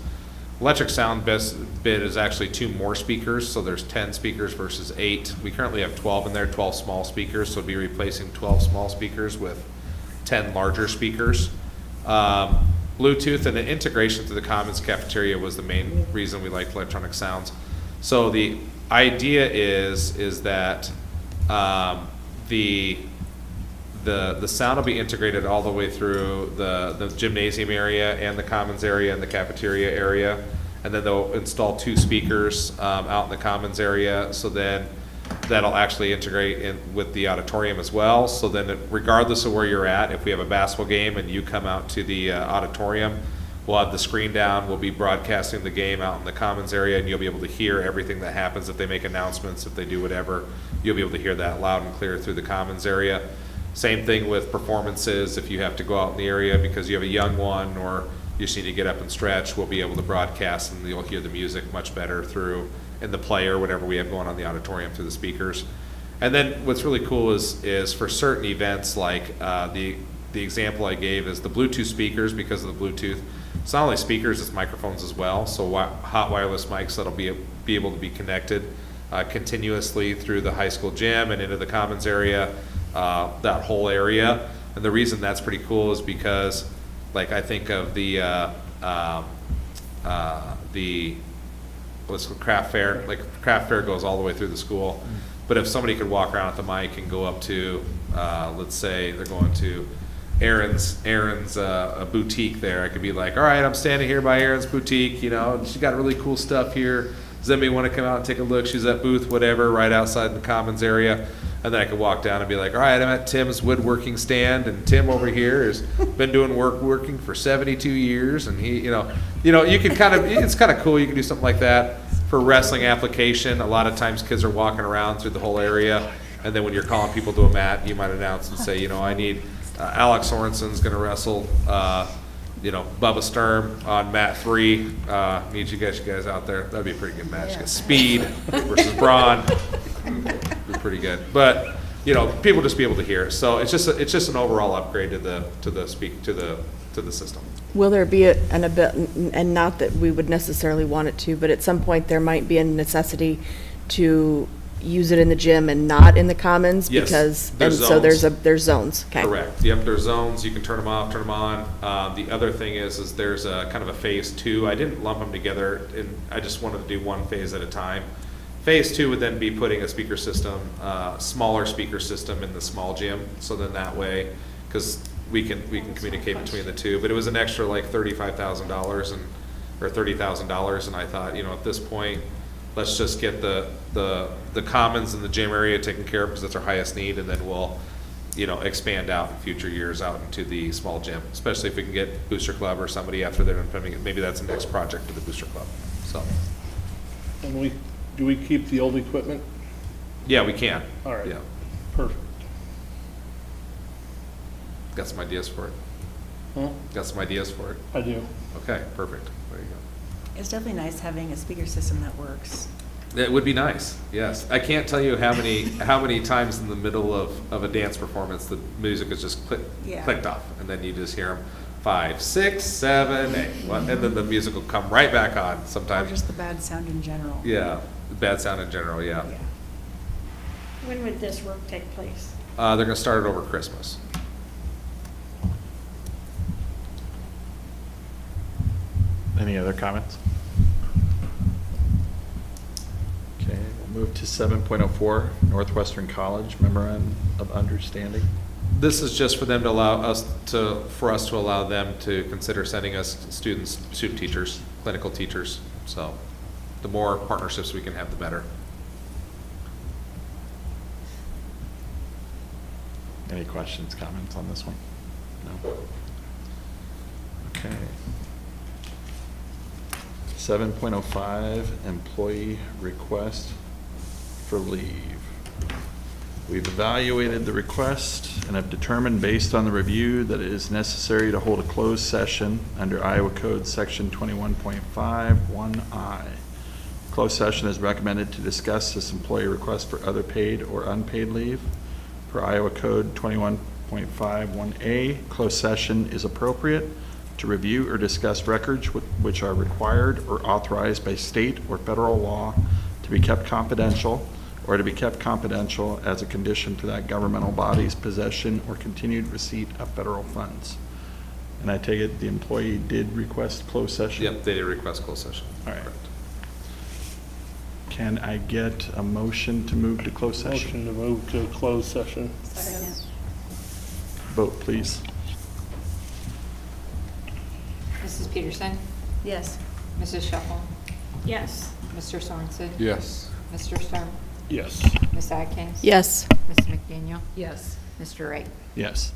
Electric Sound best bid is actually 2 more speakers, so there's 10 speakers versus 8. We currently have 12 in there, 12 small speakers, so it'd be replacing 12 small speakers with 10 larger speakers. Bluetooth and the integration to the Commons cafeteria was the main reason we liked Electronic Sounds. So the idea is that the sound will be integrated all the way through the gymnasium area and the Commons area and the cafeteria area, and then they'll install 2 speakers out in the Commons area. So then that'll actually integrate in with the auditorium as well. So then regardless of where you're at, if we have a basketball game and you come out to the auditorium, we'll have the screen down, we'll be broadcasting the game out in the Commons area, and you'll be able to hear everything that happens. If they make announcements, if they do whatever, you'll be able to hear that loud and clear through the Commons area. Same thing with performances. If you have to go out in the area because you have a young one or you just need to get up and stretch, we'll be able to broadcast and you'll hear the music much better through in the player, whatever we have going on in the auditorium through the speakers. And then what's really cool is for certain events, like the example I gave is the Bluetooth speakers, because of the Bluetooth. It's not only speakers, it's microphones as well. So hot wireless mics that'll be able to be connected continuously through the high school gym and into the commons area, that whole area. And the reason that's pretty cool is because, like, I think of the what's the craft fair. Like, craft fair goes all the way through the school. But if somebody could walk around with the mic and go up to, let's say they're going to Aaron's boutique there, I could be like, all right, I'm standing here by Aaron's boutique, you know, she's got really cool stuff here. Does anybody want to come out and take a look? She's at booth, whatever, right outside the commons area. And then I could walk down and be like, all right, I'm at Tim's woodworking stand, and Tim over here has been doing working for 72 years, and he, you know, you can kind of, it's kind of cool. You can do something like that for wrestling application. A lot of times kids are walking around through the whole area, and then when you're calling people to a mat, you might announce and say, you know, I need Alex Sorensen's going to wrestle, Bubba Sturm on mat 3. Need you guys out there. That'd be a pretty good match. Speed versus Braun. Be pretty good. But people just be able to hear it. So it's just an overall upgrade to the system. Will there be and not that we would necessarily want it to, but at some point there might be a necessity to use it in the gym and not in the commons? Yes, Because, and there's so zones. there's zones, okay. Correct. Yep, there's zones. You can turn them off, turn them on. The other thing is there's a kind of a phase 2. I didn't lump them together, and I just wanted to do one phase at a time. Phase 2 would then be putting a speaker system, smaller speaker system in the small gym. So then that way, because we can communicate between the two. But it was an extra like $35,000 or $30,000, and I thought, at this point, let's just get the commons in the gym area taken care of because that's our highest need, and then we'll, expand out in future years out into the small gym, especially if we can get Booster Club or somebody after they're done filming it. Maybe that's the next project for the Booster Club. So, And do we keep the old equipment? yeah, we can. All right. Yeah, Perfect. got some ideas for it. Huh? Got some ideas for it. I do. Okay, perfect. There you go. It's definitely nice having a speaker system that works. It would be nice, yes. I can't tell you how many times in the middle of a dance performance the music is just clicked off, and then you just hear them 5, 6, 7, 8, and then the music will come right back on Or sometimes. just the bad sound in general. Yeah, bad sound in general. Yeah, Yeah. When would this work take place? they're gonna start it over Christmas. Any other comments? Okay, we'll move to 7.04, Northwestern College Memorandum of Understanding. This is just for them to for us to allow them to consider sending us student teachers, clinical teachers. So the more partnerships we can have, the better. Any questions, comments on this one? No? Okay. 7.05, employee request for leave. We've evaluated the request and have determined, based on the review, that it is necessary to hold a closed session under Iowa Code Section 21.51I. Closed session is recommended to discuss this employee request for other paid or unpaid leave. Per Iowa Code 21.51A, closed session is appropriate to review or discuss records which are required or authorized by state or federal law to be kept confidential, or to be kept confidential as a condition to that governmental body's possession or continued receipt of federal funds. And I take it the employee did request closed session? Yep, they did request closed session. All right. Correct. Can I get a motion to move to closed session? Motion to move to a closed session. Vote, please. Mrs. Peterson? Yes. Mrs. Shuffle? Yes. Mr. Sorensen? Yes. Mr. Sturm? Yes. Ms. Atkins? Yes. Mrs. McDaniel? Yes. Mr. Wright? Yes.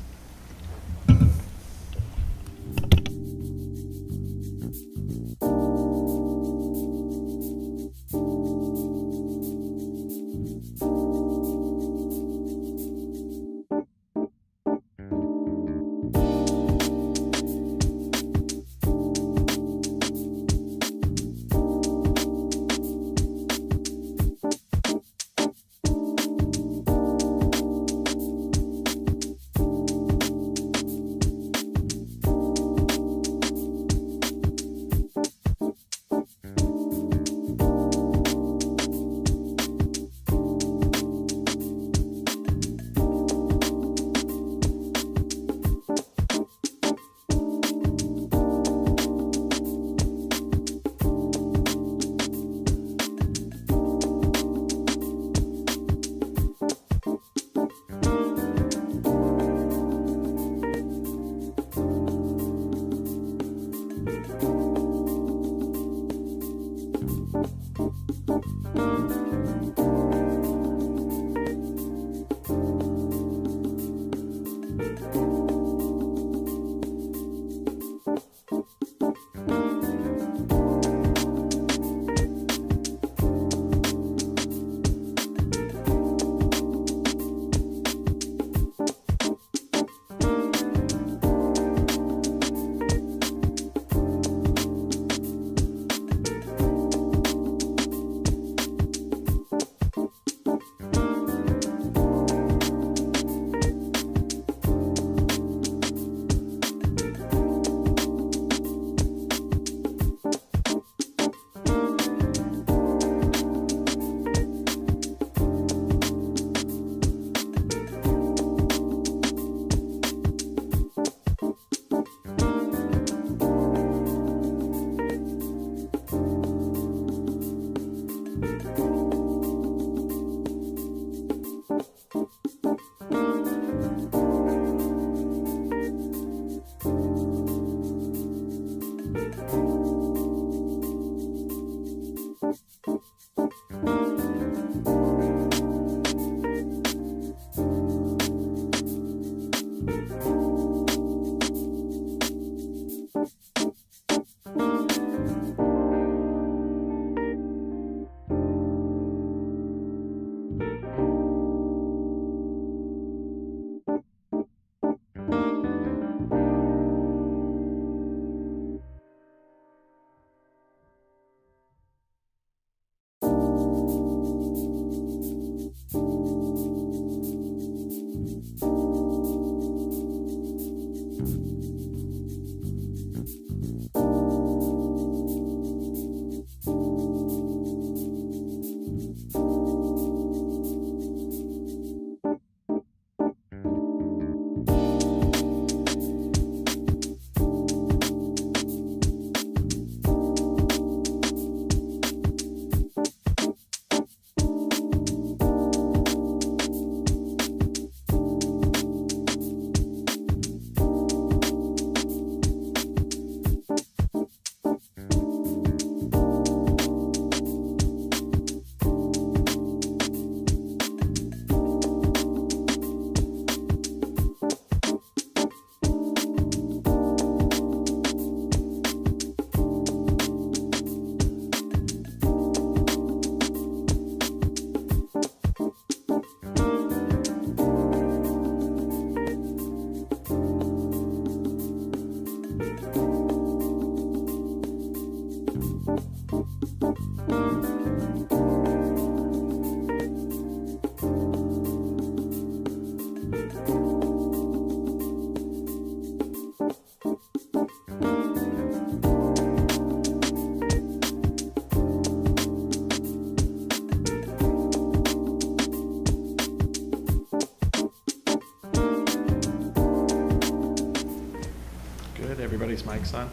everybody's mics on?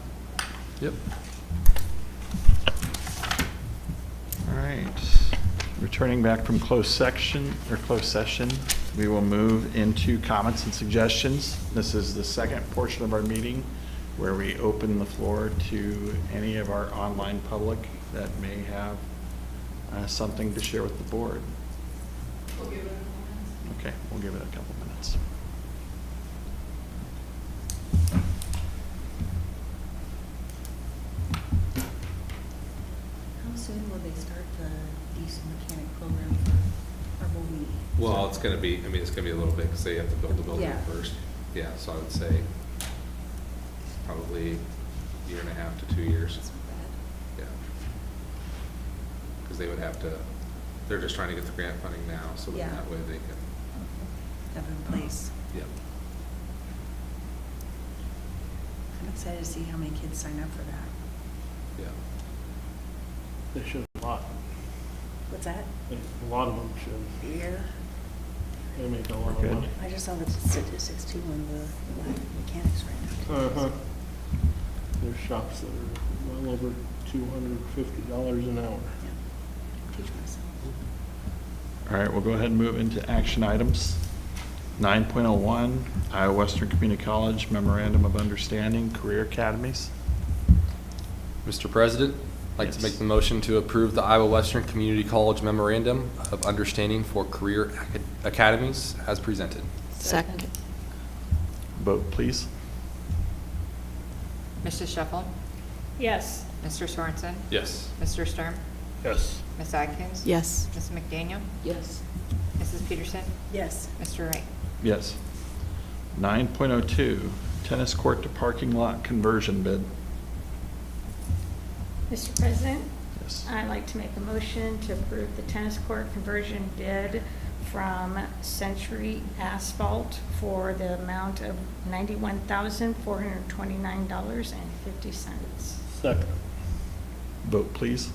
Yep. All right. Returning back from closed session, we will move into comments and suggestions. This is the second portion of our meeting where we open the floor to any of our online public that may have something to share with the board. We'll give it a moment. Okay, we'll give it a couple minutes. How soon will they start the diesel mechanic program for, or will we? Well, it's gonna be, I mean, it's gonna be a little bit, because they have to build the building Yeah. first. Yeah, so I would say probably 1.5 to 2 years. That's not bad. Yeah. Because they would have to, they're just trying to get the grant funding now, so then Yeah. that way they can, Have it in place. yeah. I'm excited to see how many kids sign up for that. Yeah. They should a lot. What's that? A lot of them should. Yeah. They make a lot Good. of money. I just saw the statistics too on the mechanics right now. Uh-huh. There's shops that are well over $250 an hour. Yeah. Teach myself. All right, we'll go ahead and move into action items. 9.01, Iowa Western Community College Memorandum of Understanding, Career Academies. Mr. President, I'd like Yes. to make the motion to approve the Iowa Western Community College Memorandum of Understanding for Career Academies as presented. Second. Vote, please. Mrs. Shuffle? Yes. Mr. Sorensen? Yes. Mr. Sturm? Yes. Ms. Atkins? Yes. Ms. McDaniel? Yes. Mrs. Peterson? Yes. Mr. Wright? Yes. 9.02, tennis court to parking lot conversion bid. Mr. President, Yes. I'd like to make a motion to approve the tennis court conversion bid from Century Asphalt for the amount of $91,429.50. Second. Vote, please.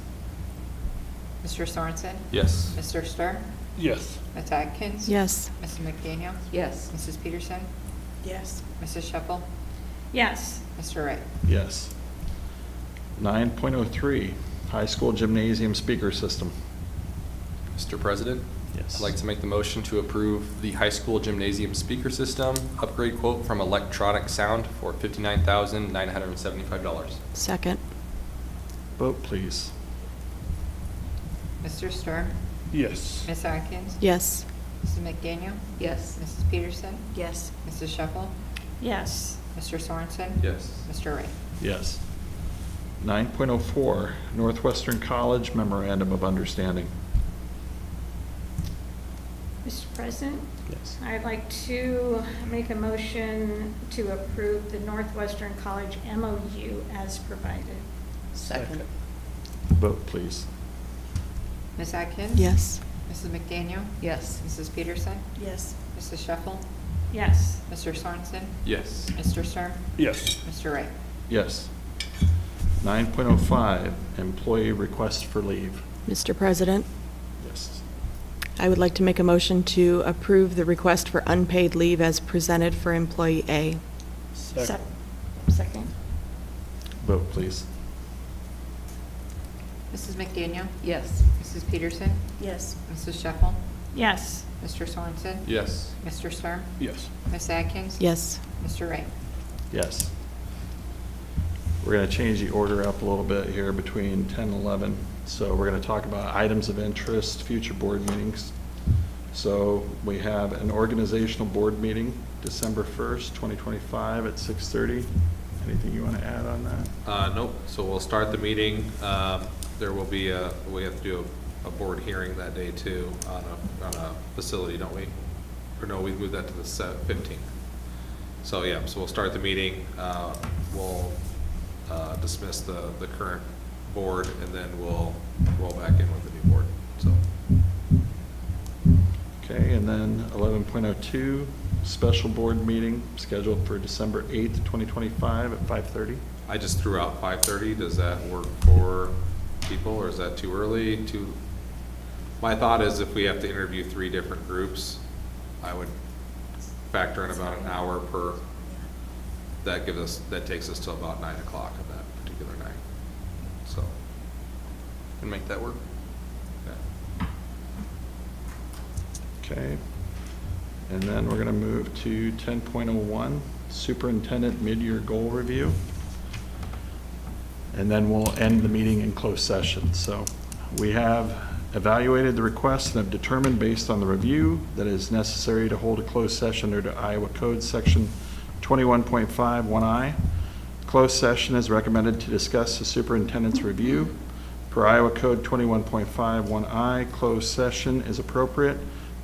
Mr. Sorensen? Yes. Mr. Sturm? Yes. Ms. Atkins? Yes. Mrs. McDaniel? Yes. Mrs. Peterson? Yes. Mrs. Shuffle? Yes. Mr. Wright? Yes. 9.03, high school gymnasium speaker system. Mr. President, Yes. I'd like to make the motion to approve the high school gymnasium speaker system upgrade quote from Electronic Sound for $59,975. Second. Vote, please. Mr. Sturm? Yes. Ms. Atkins? Yes. Mrs. McDaniel? Yes. Mrs. Peterson? Yes. Mrs. Shuffle? Yes. Mr. Sorensen? Yes. Mr. Wright? Yes. 9.04, Northwestern College Memorandum of Understanding. Mr. President, Yes. I'd like to make a motion to approve the Northwestern College MOU as provided. Second. Vote, please. Ms. Atkins? Yes. Mrs. McDaniel? Yes. Mrs. Peterson? Yes. Mrs. Shuffle? Yes. Mr. Sorensen? Yes. Mr. Sturm? Yes. Mr. Wright? Yes. 9.05, employee request for leave. Mr. President, Yes. I would like to make a motion to approve the request for unpaid leave as presented for employee A. Second. Second. Vote, please. Mrs. McDaniel? Yes. Mrs. Peterson? Yes. Mrs. Shuffle? Yes. Mr. Sorensen? Yes. Mr. Sturm? Yes. Ms. Atkins? Yes. Mr. Wright? Yes. We're going to change the order up a little bit here between 10 and 11. So we're going to talk about items of interest, future board meetings. So we have an organizational board meeting, December 1st, 2025 at 6:30. Anything you want to add on that? Nope, so we'll start the meeting. There will be we have to do a board hearing that day too on a facility, don't we? Or no, we moved that to the 15th. So yeah, so we'll start the meeting. We'll dismiss the current board and then we'll roll back in with the new board, so. Okay, and then 11.02, special board meeting scheduled for December 8th, 2025 at 5:30. I just threw out 5:30. Does that work for people or is that too early? My thought is if we have to interview 3 different groups, I would factor in about an hour per. that takes us to about 9 o'clock on that particular night. So, Can make that work. yeah. Okay. And then we're going to move to 10.01, Superintendent Mid-Year Goal Review. And then we'll end the meeting in closed session. So we have evaluated the request and have determined based on the review that it is necessary to hold a closed session under Iowa Code Section 21.51I. Closed session is recommended to discuss the superintendent's review. Per Iowa Code 21.51I, closed session is appropriate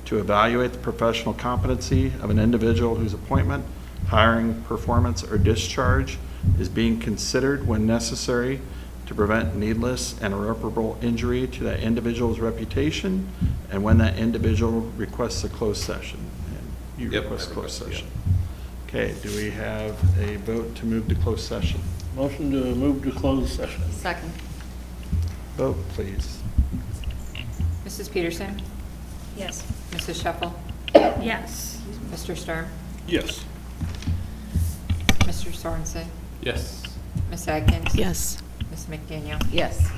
to evaluate the professional competency of an individual whose appointment, hiring, performance, or discharge is being considered when necessary to prevent needless and irreparable injury to that individual's reputation, and when that individual requests a closed session. And you Yep, request I closed request, session. Okay, do we have a vote to move to closed session? Motion to move to closed session. Second. Vote, please. Mrs. Peterson? Yes. Mrs. Shuffle? Yes. Mr. Sturm? Yes. Mr. Sorensen? Yes. Ms. Atkins? Yes. Ms. McDaniel? Yes.